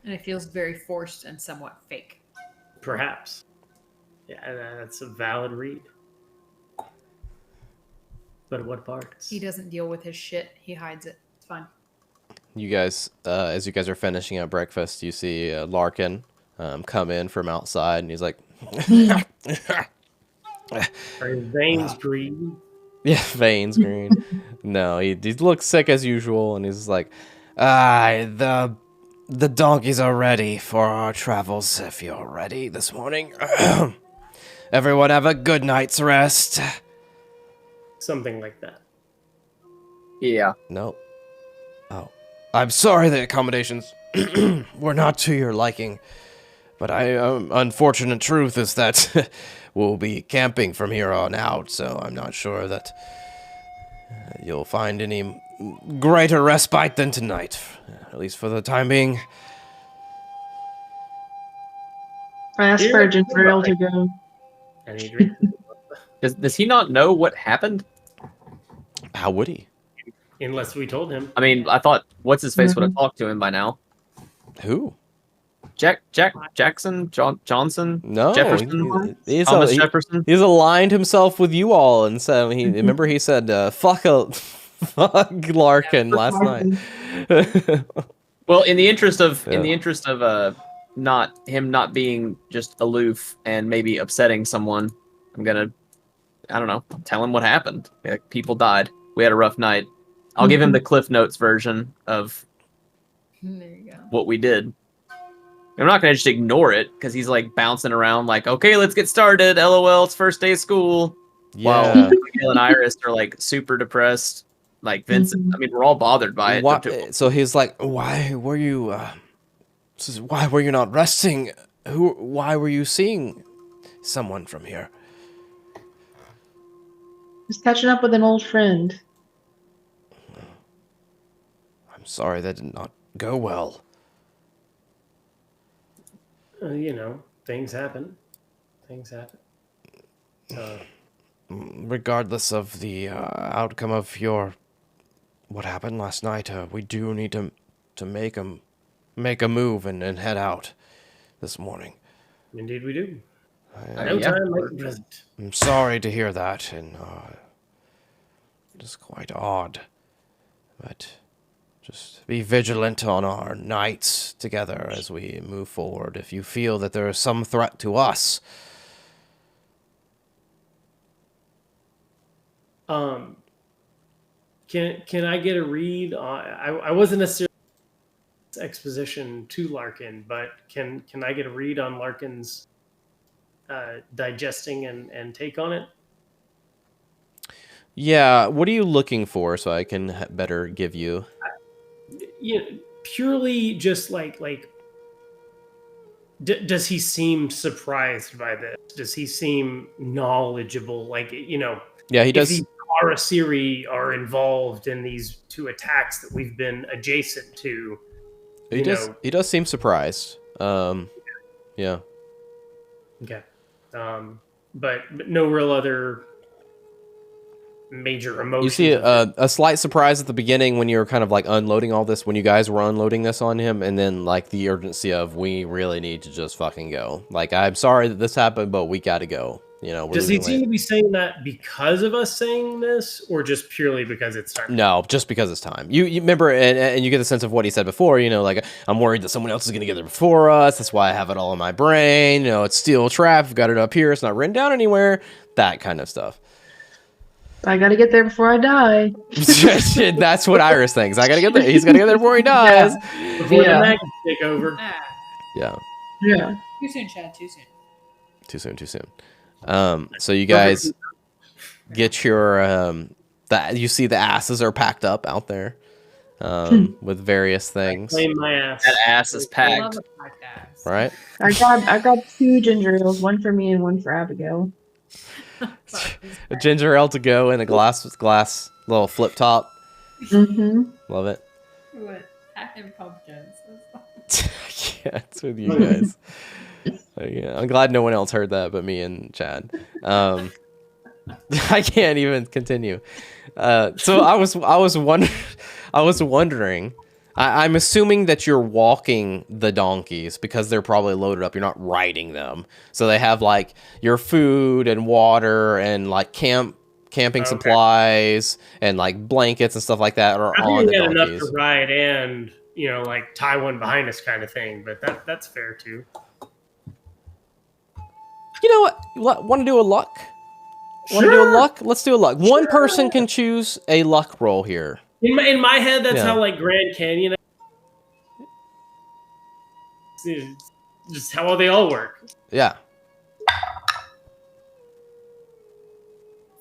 And it feels very forced and somewhat fake. Perhaps. Yeah, that's a valid read. But what parts? He doesn't deal with his shit. He hides it. It's fine. You guys, as you guys are finishing up breakfast, you see Larkin come in from outside, and he's like, Are his veins green? yeah, veins green. No, he looks sick as usual, and he's like, the donkeys are ready for our travels, if you're ready this morning. Everyone have a good night's rest. Something like that. Yeah. No. Oh. I'm sorry the accommodations were not to your liking, but unfortunate truth is that we'll be camping from here on out, so I'm not sure that you'll find any greater respite than tonight, at least for the time being. I asked for Jindril to go. I need to drink. Does he not know what happened? How would he? Unless we told him. I mean, I thought what's his face would have talked to him by now. Who? Johnson? No, Jefferson? he's Thomas Jefferson? He's aligned himself with you all, and so remember he said, fuck Larkin last night. Well, in the interest of not being just aloof and maybe upsetting someone, I'm gonna, I don't know, tell him what happened. Like, people died. We had a rough night. I'll give him the Cliff Notes version of There you go. what we did. I'm not gonna just ignore it because he's like bouncing around like, okay, let's get started. LOL, it's first day of school. Yeah. While Miguel and Iris are like super depressed. Like Vincent, I mean, we're all bothered by it. So he's like, why were you not resting? Why were you seeing someone from here? Just catching up with an old friend. I'm sorry that did not go well. Things happen. Regardless of the outcome of what happened last night, we do need to make a move and head out this morning. Indeed, we do. No time like the present. I'm sorry to hear that, and it's quite odd. But just be vigilant on our nights together as we move forward. If you feel that there is some threat to us, Can I get a read on? I wasn't necessarily exposition to Larkin, but can I get a read on Larkin's digesting and take on it? yeah. What are you looking for, so I can better give you? Purely just like does he seem surprised by this? Does he seem knowledgeable? Yeah, he does. If these Arasiri are involved in these two attacks that we've been adjacent to. He does seem surprised. Yeah. Okay. But no real other major emotions. You see a slight surprise at the beginning when you were kind of like unloading all this, when you guys were unloading this on him, and then like the urgency of, we really need to just fucking go. Like, I'm sorry that this happened, but we gotta go. Does he seem to be saying that because of us saying this, or just purely because it's time? No, just because it's time. You remember, and you get the sense of what he said before. Like, I'm worried that someone else is gonna get there before us. That's why I have it all in my brain. It's steel trap. I've got it up here. It's not written down anywhere. That kind of stuff. I gotta get there before I die. That's what Iris thinks. I gotta get there. He's gotta get there before he dies. Before the maggots take over. Yeah. Yeah. Too soon, Chad. Too soon. Too soon. So you guys get your you see the asses are packed up out there with various things. Claim my ass. That ass is I love packed. a podcast. Right? I grabbed 2 ginger ales, one for me and one for Abigail. A ginger ale to go and a glass little flip top. Mm-hmm. Love it. What? Packing pumpkins. Yeah, it's with you guys. Yeah, I'm glad no one else heard that but me and Chad. I can't even continue. So I was wondering. I'm assuming that you're walking the donkeys because they're probably loaded up. You're not riding them, so they have like your food and water and like camping supplies and like blankets and stuff like that are on the donkeys. Enough to ride and like tie one behind us kind of thing, but that's fair too. You know what? Want to do a luck? Want to do a luck? Let's do a luck. Sure. One person can choose a luck roll here. In my head, that's how like Grand Canyon. Just how they all work. Yeah.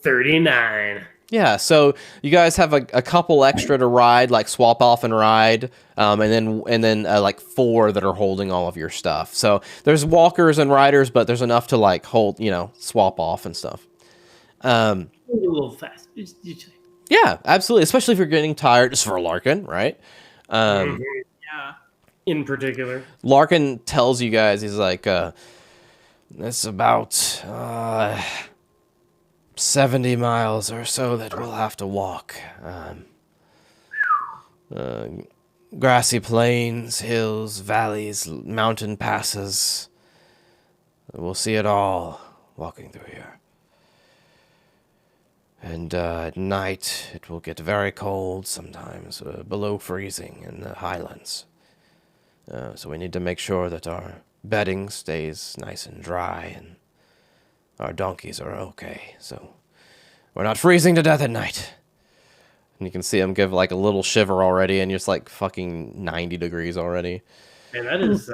39. Yeah, so you guys have a couple extra to ride, like swap off and ride, and then like 4 that are holding all of your stuff. So there's walkers and riders, but there's enough to like hold, swap off and stuff. A little fast. Yeah, absolutely. Especially if you're getting tired, just for Larkin, right? Mhm. Yeah. In particular. Larkin tells you guys, he's like, it's about 70 miles or so that we'll have to walk. Grassy plains, hills, valleys, mountain passes. We'll see it all walking through here. And at night, it will get very cold sometimes, below freezing in the highlands. So we need to make sure that our bedding stays nice and dry and our donkeys are okay. So we're not freezing to death at night. And you can see him give like a little shiver already, and it's like fucking 90 degrees already. Man, it's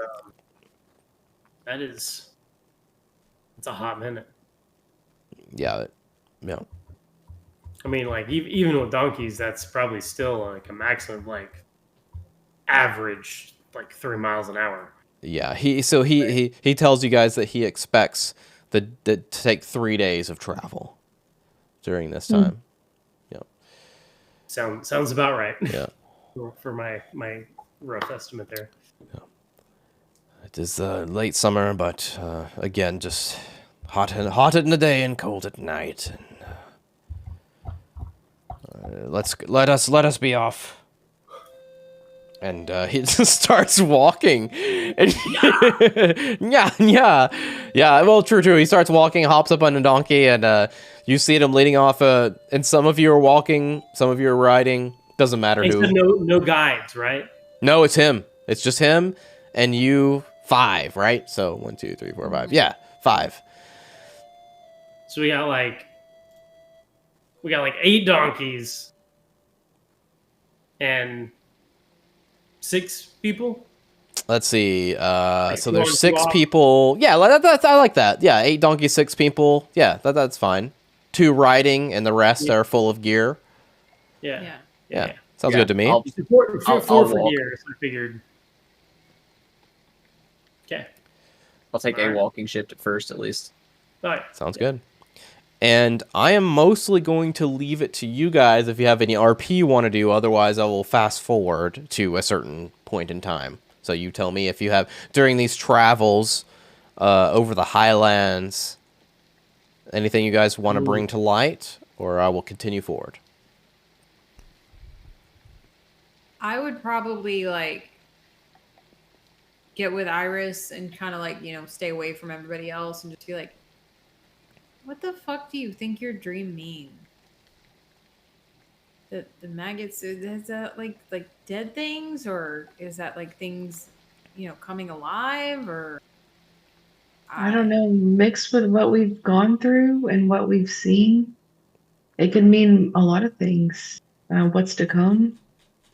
a hot minute. Yeah. I mean, like even with donkeys, that's probably still like a maximum like average like 3 miles an hour. Yeah. He tells you guys that he expects to take 3 days of travel during this time. Sounds about right. Yeah. For my rough estimate there. It is late summer, but again, just hot in the day and cold at night. And let us be off. And he just starts walking. And yeah. Well, true. He starts walking, hops up on a donkey, and you see him leading off. And some of you are walking, some of you are riding. Doesn't matter He who. said no guides, right? No, it's him. It's just him and you 5, right? So 1, 2, 3, 4, 5. Yeah, 5. So we got like 8 donkeys and 6 people. Let's see. So two there's on, 6 two off. people. Yeah, I like that. Yeah, 8 donkeys, 6 people. Yeah, that's fine. 2 riding, and the rest are full of gear. Yeah. Yeah. Sounds Yeah, good to me. I'll- Four I'll for walk. gear, so I figured. Okay. I'll take a walking shift at first, at least. All right. Sounds good. And I am mostly going to leave it to you guys if you have any RP you want to do. Otherwise, I will fast forward to a certain point in time. So you tell me if you have, during these travels over the highlands, anything you guys want to bring to light, or I will continue forward. I would probably like get with Iris and kind of like, stay away from everybody else and just be like, what the fuck do you think your dream means? The maggots, is that like dead things, or is that like things, coming alive, or I don't know, mixed with what we've gone through and what we've seen, it could mean a lot of things. What's to come?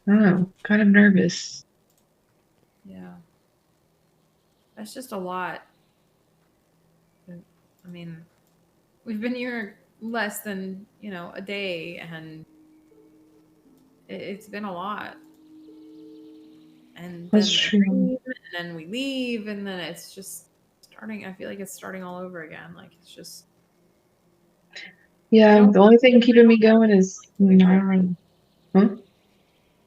I don't know, kind of nervous. Yeah. That's just a lot. I mean, we've been here less than, a day, and it's been a lot. And That's then true. and then we leave, and then it's just starting. I feel like it's starting all over again. Like it's just. Yeah, the only thing keeping me going is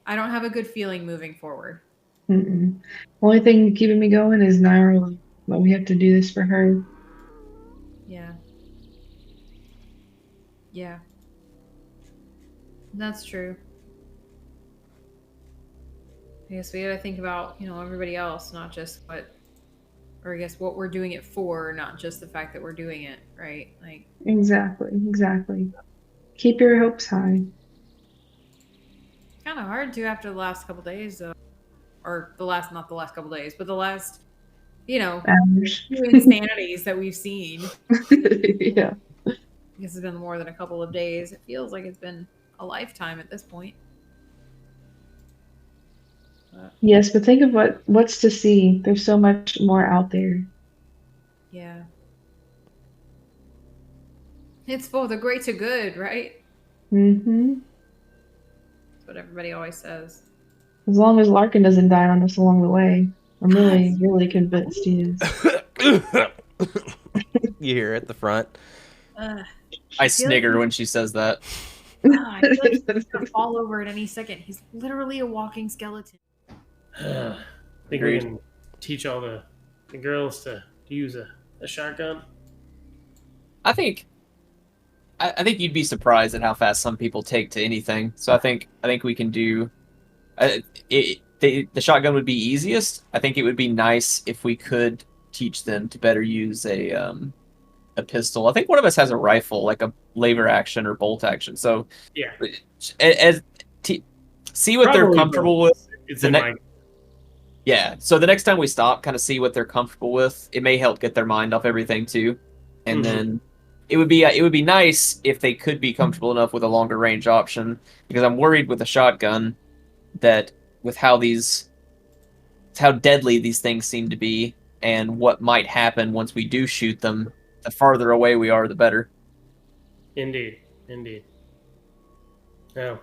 I don't have a good feeling moving forward. Only thing keeping me going is Nyarlathotep, but we have to do this for her. Yeah. Yeah. That's true. I guess we gotta think about, everybody else, not just what we're doing it for, not just the fact that we're doing it, right? Like Exactly. Keep your hopes high. it's kind of hard to after the last couple days, though, or not the last couple days, but the last, Hours. few insanities that we've seen. Yeah. This has been more than a couple of days. It feels like it's been a lifetime at this point. Yes, but think of what's to see. There's so much more out there. Yeah. It's for the greater good, right? Mm-hmm. That's what everybody always says. As long as Larkin doesn't die on us along the way. I'm really convinced he is. You hear it at the front. Uh, I snigger when she says that. I feel like he's gonna fall over at any second. He's literally a walking skeleton. I think we can teach all the girls to use a shotgun. I think you'd be surprised at how fast some people take to anything. So I think we can do. The shotgun would be easiest. I think it would be nice if we could teach them to better use a pistol. I think one of us has a rifle, like a lever action or bolt action. So Yeah. See what they're comfortable with. It's The in ne- my Yeah. So the next time we stop, kind of see what they're comfortable with. It may help get their mind off everything too, and then. It would be nice if they could be comfortable enough with a longer range option, because I'm worried with a shotgun that with how deadly these things seem to be and what might happen once we do shoot them, the farther away we are, the better. Indeed. Now, I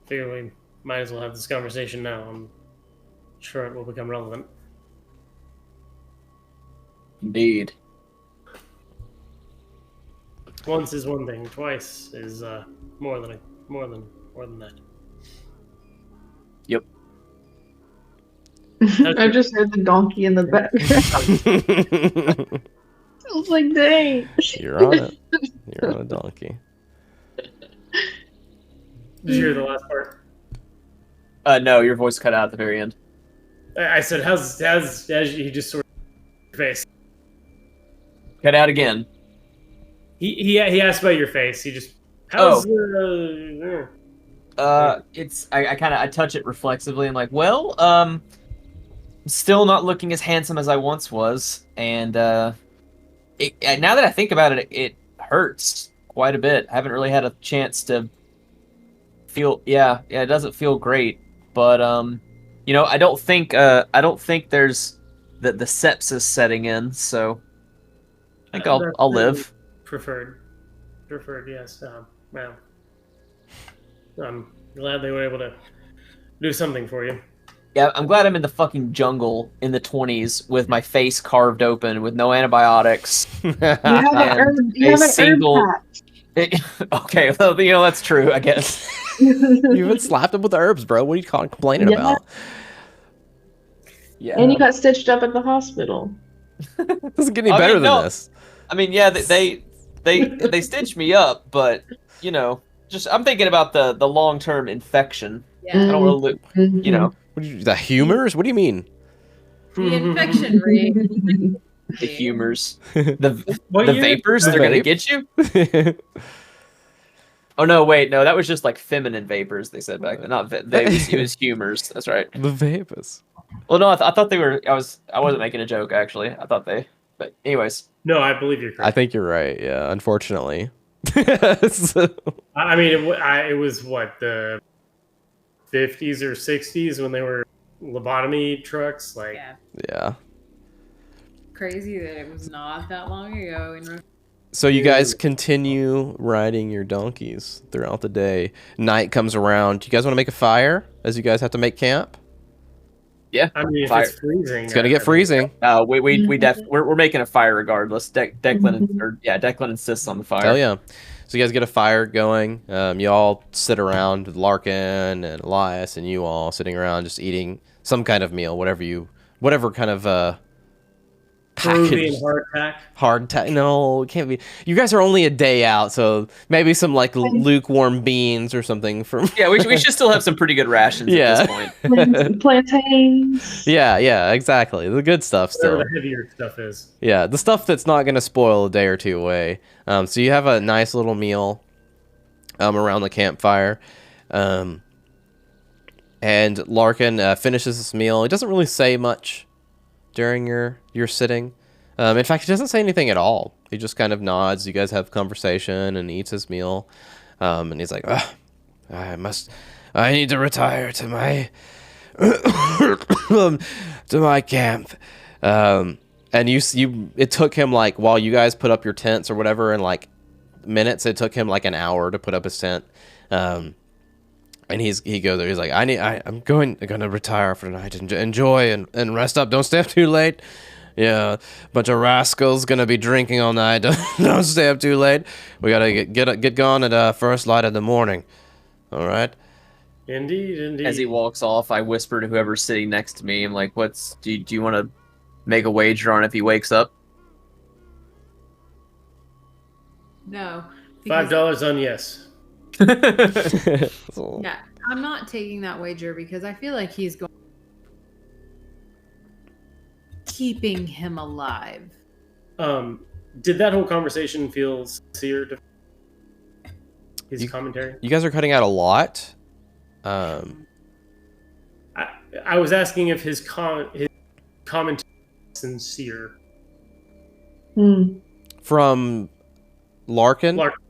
figure we might as well have this conversation now. I'm sure it will become relevant. Indeed. Once is one thing. Twice is more than that. Yep. I just heard the donkey in the background. I was like, dang. You're on it. You're on a donkey. Did you hear the last part? No, your voice cut out at the very end. I said, how's he just sort of your face? Cut out again. He asked about your face. He just how's It's I touch it reflexively. I'm like, well, still not looking as handsome as I once was, and now that I think about it, it hurts quite a bit. I haven't really had a chance to feel. Yeah, it doesn't feel great, but I don't think there's the sepsis setting in, so I think I'll live. Preferred, yes. Well, I'm glad they were able to do something for you. Yeah, I'm glad I'm in the fucking jungle in the 20s with my face carved open with no antibiotics. You have an herb patch. Okay, well, that's true, I guess. You even slapped him with the herbs, bro. What are you complaining about? Yeah. And you got stitched up at the hospital. Doesn't get any better than this. I mean, yeah, they stitched me up, but I'm thinking about the long-term infection. Yeah. I don't want to, What do you, the humors? What do you mean? The infection rate. the humors, the year? vapors. The They're gonna vape? get you. Oh no, wait, no, that was just like feminine vapors. They said back then, not it was humors. That's right. The vapors. Well, no, I thought they were. I wasn't making a joke actually. I thought they. But anyways. No, I believe you're correct. I think you're right. Yeah, unfortunately. I mean, it was what, the 50s or 60s when they were lobotomy trucks, like. Yeah. Crazy that it was not that long ago. So you guys continue riding your donkeys throughout the day. Night comes around. Do you guys want to make a fire as you guys have to make camp? Yeah. I mean, if Fire. it's freezing, It's gonna get freezing. We're making a fire regardless. Declan insists on the fire. Oh yeah. So you guys get a fire going. You all sit around with Larkin and Elias, and you all sitting around just eating some kind of meal, whatever kind of Peruvian package. hardtack. No, it can't be. You guys are only a day out, so maybe some like lukewarm beans or something from. Yeah, we should still have some pretty good rations at this point. Plantains. Yeah, exactly. The good stuff still. Whatever the heavier stuff is. Yeah, the stuff that's not going to spoil a day or two away. So you have a nice little meal around the campfire. And Larkin finishes this meal. He doesn't really say much during your sitting. In fact, he doesn't say anything at all. He just kind of nods. You guys have conversation and eats his meal. And he's like, I need to retire to my to my camp. And it took him like, while you guys put up your tents or whatever in like minutes, it took him like an hour to put up his tent. And he goes there. He's like, I'm going to retire for the night and enjoy and rest up. Don't stay up too late. Yeah, bunch of rascals gonna be drinking all night. Don't stay up too late. We gotta get going at first light in the morning. All right. Indeed. As he walks off, I whisper to whoever's sitting next to me. I'm like, do you want to make a wager on if he wakes up? No. because- $5 on yes. Yeah, I'm not taking that wager because I feel like he's going keeping him alive. Did that whole conversation feel sincere to his commentary? You guys are cutting out a lot. I was asking if his commentary was sincere. From Larkin? Larkin.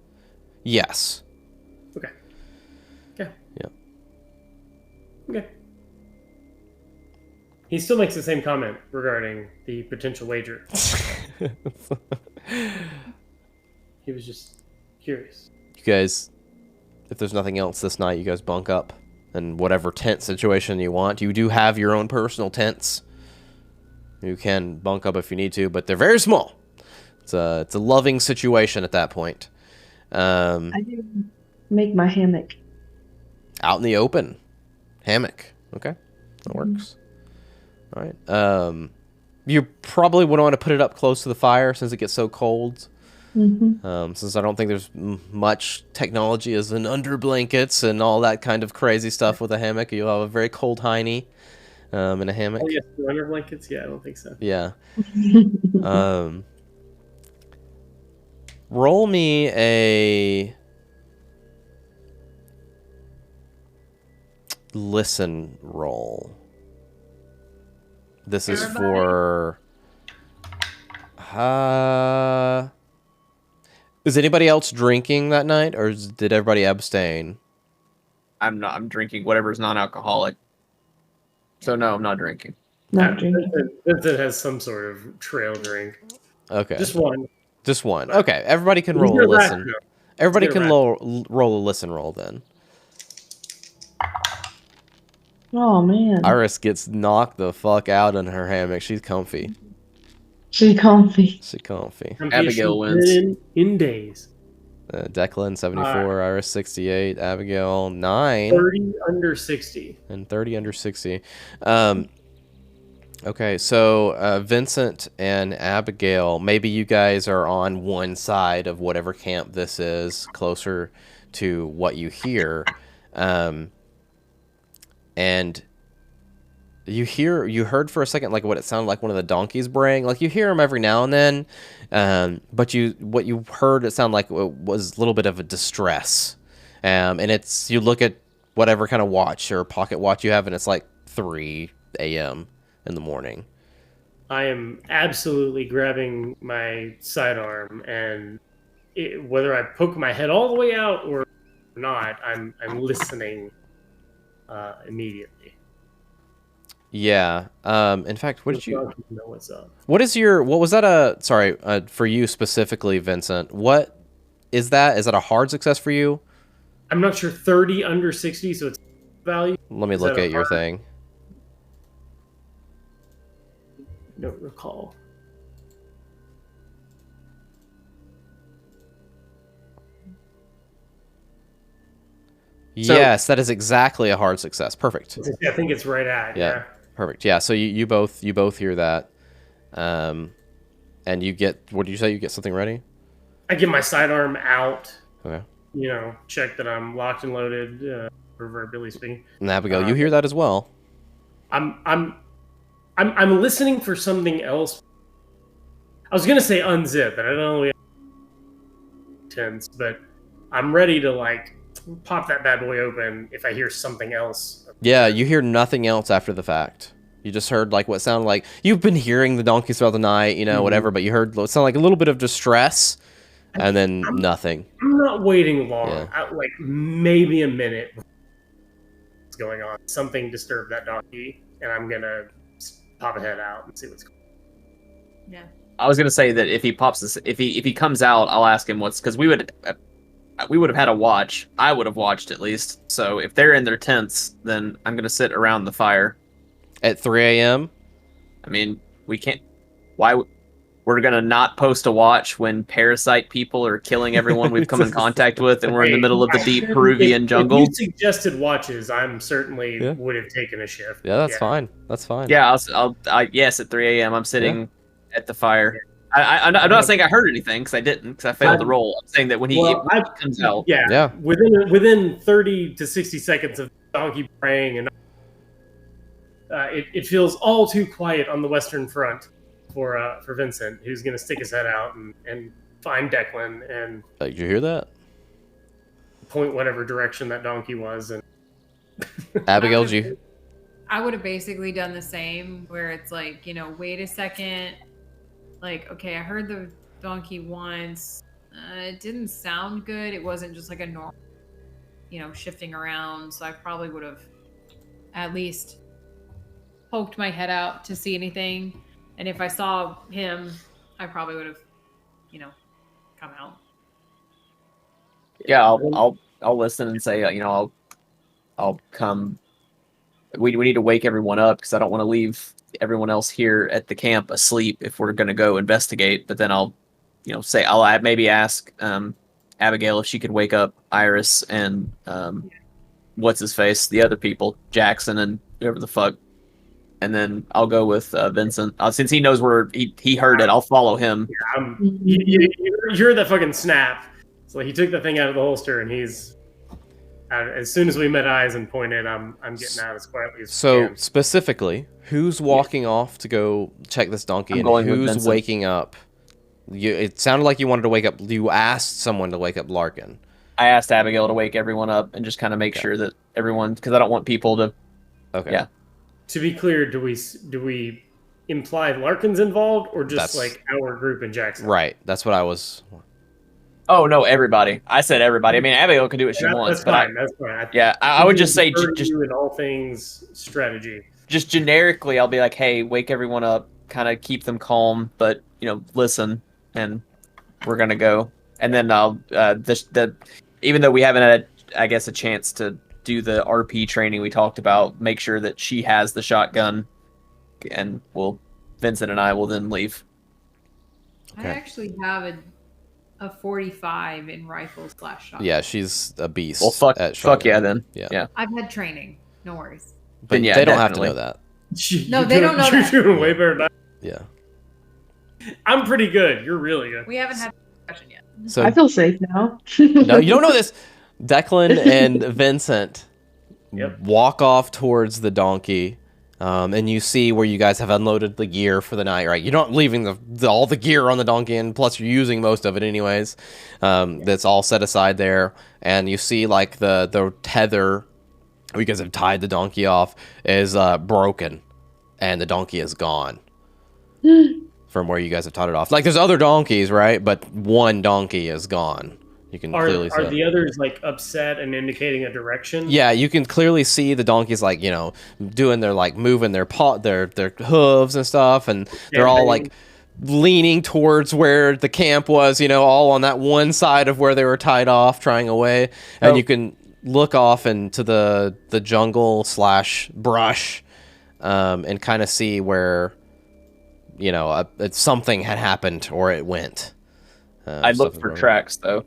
Yes. Okay. Yeah. Yeah. Okay. He still makes the same comment regarding the potential wager. He was just curious. You guys, if there's nothing else this night, you guys bunk up in whatever tent situation you want. You do have your own personal tents. You can bunk up if you need to, but they're very small. It's a loving situation at that point. I do make my hammock. Out in the open. Hammock. Okay. That works. All right. You probably wouldn't want to put it up close to the fire since it gets so cold. Since I don't think there's much technology as in under blankets and all that kind of crazy stuff with a hammock. You'll have a very cold hiney in a hammock. Oh, yes, under blankets? Yeah, I don't think so. Yeah. Roll me a listen roll. This is for is anybody else drinking that night, or did everybody abstain? I'm not. I'm drinking whatever's non-alcoholic. So no, I'm not drinking. Not drinking. Vincent has some sort of trail drink. Okay. Just one. Just one. Okay, everybody can roll a listen. Everybody can roll a listen roll then. Oh man. Iris gets knocked the fuck out in her hammock. She's comfy. She's comfy. She's comfy. Abigail wins. In days. Declan 74, Iris 68, Abigail 9. 30 under 60. And 30 under 60. Okay, so Vincent and Abigail, maybe you guys are on one side of whatever camp this is, closer to what you hear. And you heard for a second like what it sounded like one of the donkeys braying. Like you hear them every now and then, but what you heard it sound like was a little bit of a distress. And it's you look at whatever kind of watch or pocket watch you have, and it's like 3 a.m. in the morning. I am absolutely grabbing my sidearm, and whether I poke my head all the way out or not, I'm listening immediately. Yeah. In fact, what did you know what's up? What was that for you specifically, Vincent? What is that? Is that a hard success for you? I'm not sure. 30 under 60, so it's value. Let me look at your thing. Don't recall. Yes, that is exactly a hard success. Perfect. I think it's right at. Yeah. Perfect. Yeah. So you both hear that, and you get, what did you say? You get something ready? I get my sidearm out. Okay. Check that I'm locked and loaded. Proverbially speaking. And Abigail, you hear that as well. I'm listening for something else. I was gonna say unzip, but I don't know. Tense, but I'm ready to pop that bad boy open if I hear something else. Yeah, you hear nothing else after the fact. You just heard what sounded like you've been hearing the donkeys throughout the night, whatever. But you heard what sounded like a little bit of distress, and then nothing. I'm not waiting long. Yeah. Maybe a minute. What's going on? Something disturbed that donkey, and I'm gonna pop a head out and see what's going on. Yeah. I was gonna say that if he pops this, if he comes out, I'll ask him because we would have had a watch. I would have watched at least. So if they're in their tents, then I'm gonna sit around the fire at 3 a.m. I mean, we can't. we're gonna not post a watch when parasite people are killing everyone we've come in contact with, and we're in the middle of the deep Peruvian jungle. If you suggested watches, I'm certainly would have taken a shift. Yeah, that's fine. That's fine. Yeah, yes, at 3 a.m. I'm sitting at the fire. I'm not saying I heard anything because I didn't, because I failed the roll. I'm saying that when he comes out, within 30 to 60 seconds of donkey praying, and it feels all too quiet on the Western Front for Vincent, who's going to stick his head out and find Declan and did you hear that? Point whatever direction that donkey was. And Abigail, did you? I would have basically done the same, where it's like, wait a second. Like, okay, I heard the donkey once. It didn't sound good. It wasn't just like a normal, shifting around. So I probably would have at least poked my head out to see anything. And if I saw him, I probably would have, come out. Yeah, I'll listen and say, I'll come. We need to wake everyone up because I don't want to leave everyone else here at the camp asleep if we're going to go investigate. But then I'll maybe ask Abigail if she could wake up Iris and what's his face, the other people, Jackson and whoever the fuck. And then I'll go with Vincent since he knows where he heard it. I'll follow him. You heard that fucking snap. So he took the thing out of the holster and he's. As soon as we met eyes and pointed, I'm getting out as quietly as we can. Specifically, who's walking off to go check this donkey, and who's waking up? It sounded like you wanted to wake up. You asked someone to wake up Larkin. I asked Abigail to wake everyone up and just kind of make sure that everyone, because I don't want people to. Okay. Yeah. To be clear, do we imply Larkin's involved or just like our group in Jackson? Right. That's what I was. Oh no, everybody! I said everybody. I mean, Abigail can do what she wants. That's fine. That's fine. I would just say just in all things strategy. Just generically, I'll be like, hey, wake everyone up, kind of keep them calm, but listen, and we're gonna go. And then I'll even though we haven't had, I guess, a chance to do the RP training we talked about, make sure that she has the shotgun, and Vincent and I will then leave. Okay. I actually have a 45 in rifle/shotgun. Yeah, she's a beast. Well, fuck yeah, then. Yeah. I've had training. No worries. But they don't have to know that. No, they don't know that. You're doing way better than I. Yeah. I'm pretty good. You're really good. We haven't had a discussion yet. So I feel safe now. No, you don't know this. Declan and Vincent walk off towards the donkey. And you see where you guys have unloaded the gear for the night, right? You're not leaving all the gear on the donkey, and plus you're using most of it anyways. That's all set aside there. And you see like the tether, you guys have tied the donkey off, is broken, and the donkey is gone from where you guys have tied it off. Like there's other donkeys, right? But one donkey is gone. You can clearly see. Are the others like upset and indicating a direction? Yeah, you can clearly see the donkeys like doing their like moving their their hooves and stuff, and they're all like leaning towards where the camp was. All on that one side of where they were tied off, trying away, and you can look off into the jungle / brush, and kind of see where something had happened or it went. I look for tracks though.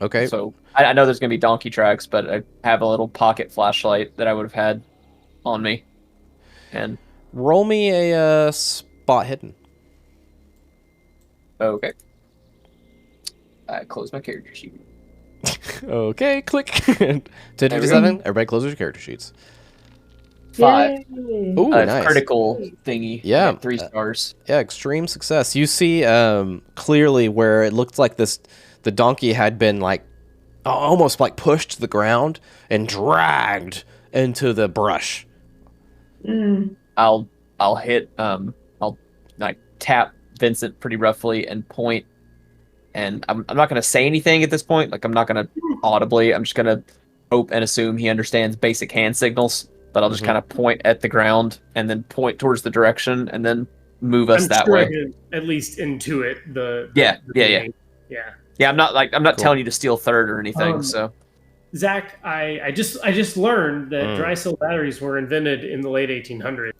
Okay. So I know there's going to be donkey tracks, but I have a little pocket flashlight that I would have had on me. And roll me a spot hidden. Okay. I close my character sheet. Okay, click. 10:57. Everybody closes your character sheets. 5. Ooh, nice. Critical thingy. Yeah. 3 stars. Yeah, extreme success. You see clearly where it looked like the donkey had been like almost like pushed to the ground and dragged into the brush. I'll hit I'll like tap Vincent pretty roughly and point, and I'm not gonna say anything at this point. Like I'm not gonna audibly. I'm just gonna hope and assume he understands basic hand signals. But I'll just kind of point at the ground and then point towards the direction and then move us that way. At least intuit the yeah. Yeah, I'm not cool. telling you to steal third or anything. So, Zach, I just learned that dry cell batteries were invented in the late 1800s.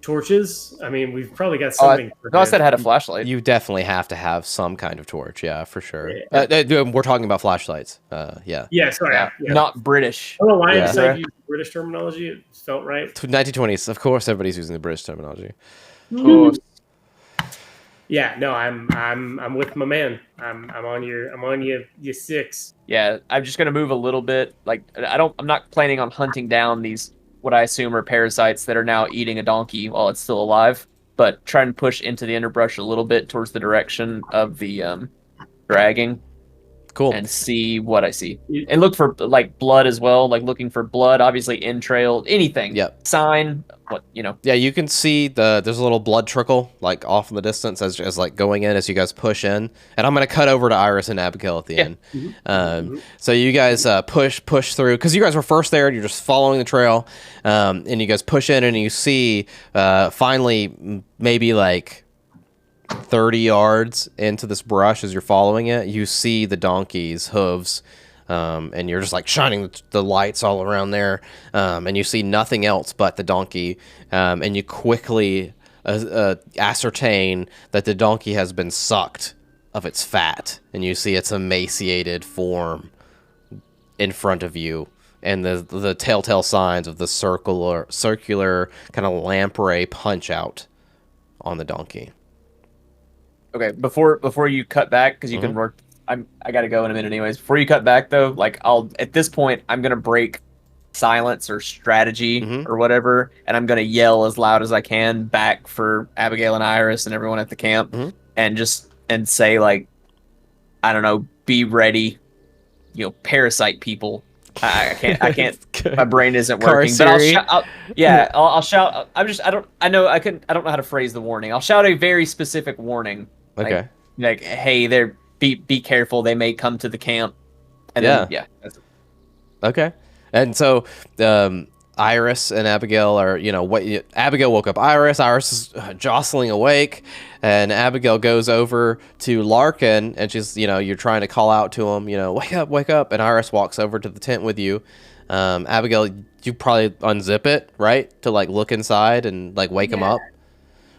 torches. I mean, we've probably got Oh, something. no, I said I had a flashlight. You definitely have to have some kind of torch, yeah, for sure. Yeah. We're talking about flashlights. Yeah. Yeah, sorry. Yeah, Yeah. not British. I don't know why I Yeah. decided to use British terminology. It felt right. 1920s, of course, everybody's using the British terminology. Of course. Yeah, no, I'm with my man. I'm on your 6. Yeah, I'm just gonna move a little bit. Like I'm not planning on hunting down these what I assume are parasites that are now eating a donkey while it's still alive, but try and push into the underbrush a little bit towards the direction of the dragging. Cool. And see what I see. And look for like blood as well, like looking for blood, obviously entrail, anything. Yep. Sign, Yeah, you can see there's a little blood trickle like off in the distance as like going in as you guys push in. And I'm gonna cut over to Iris and Abigail at the end. So you guys push through because you guys were first there and you're just following the trail. And you guys push in and you see finally maybe like 30 yards into this brush as you're following it, you see the donkey's hooves, and you're just like shining the lights all around there, and you see nothing else but the donkey, and you quickly ascertain that the donkey has been sucked of its fat, and you see its emaciated form in front of you, and the telltale signs of the circular kind of lamprey punch out on the donkey. Okay, before you cut back, because you can work. I gotta go in a minute anyways. Before you cut back though, like at this point I'm gonna break silence or strategy or whatever, and I'm gonna yell as loud as I can back for Abigail and Iris and everyone at the camp, and say like, I don't know, be ready, parasite people. I can't. My brain isn't working. But I'll shout. I don't know how to phrase the warning. I'll shout a very specific warning. Okay. Like hey, be careful. They may come to the camp. And then, that's it. Okay. And so Iris and Abigail are, Abigail woke up Iris. Iris is jostling awake, and Abigail goes over to Larkin, and she's, you're trying to call out to him, wake up. And Iris walks over to the tent with you. Abigail, you probably unzip it, right? To like look inside and like wake him up.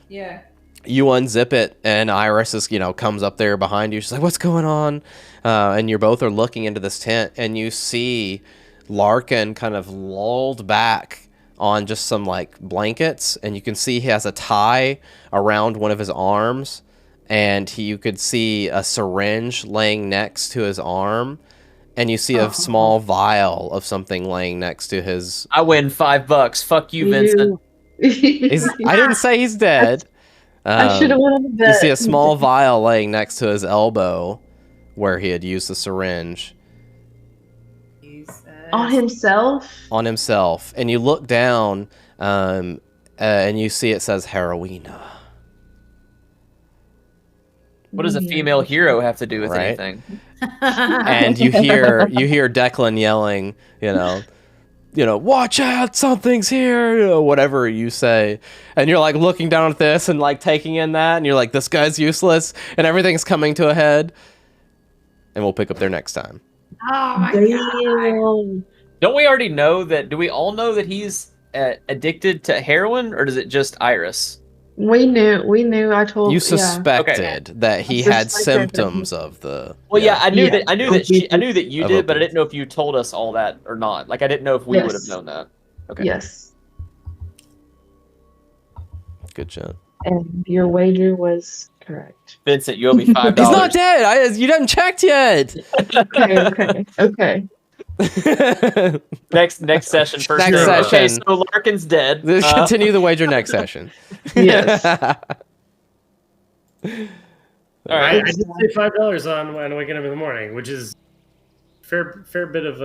Yeah. You unzip it, and Iris is, comes up there behind you. She's like, "What's going on?" And you both are looking into this tent, and you see Larkin kind of lulled back on just some like blankets, and you can see he has a tie around one of his arms, and you could see a syringe laying next to his arm, and you see a small vial of something laying next to his. I win $5. Fuck you, Vincent. I didn't say he's dead. I should have won on the bet. You see a small vial laying next to his elbow where he had used the syringe. On himself? On himself. And you look down, and you see it says Heroina. What does a female hero have to do with anything? And you hear Declan yelling, watch out, something's here, whatever you say. And you're like looking down at this and like taking in that, and you're like, this guy's useless, and everything's coming to a head. And we'll pick up there next time. Oh my god. Don't we already know that? Do we all know that he's addicted to heroin, or does it just Iris? We knew. I told you suspected that he had symptoms of the. Well, I knew that you did, but I didn't know if you told us all that or not. Like, I didn't know if we would have known that. Okay. Yes. Good job. And your wager was correct. Vincent, you owe me $5. He's not dead. You haven't checked yet. Okay. Next session. First next session. Okay, so Larkin's dead. Continue the wager next session. Yes. All right. I did say $5 on waking up in the morning, which is fair bit of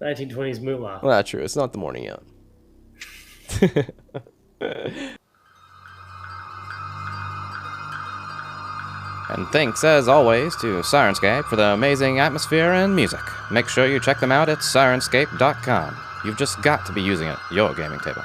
1920s moolah. Well, that's true. It's not the morning yet. And thanks, as always, to Sirenscape for the amazing atmosphere and music. Make sure you check them out at sirenscape.com. You've just got to be using it at your gaming table.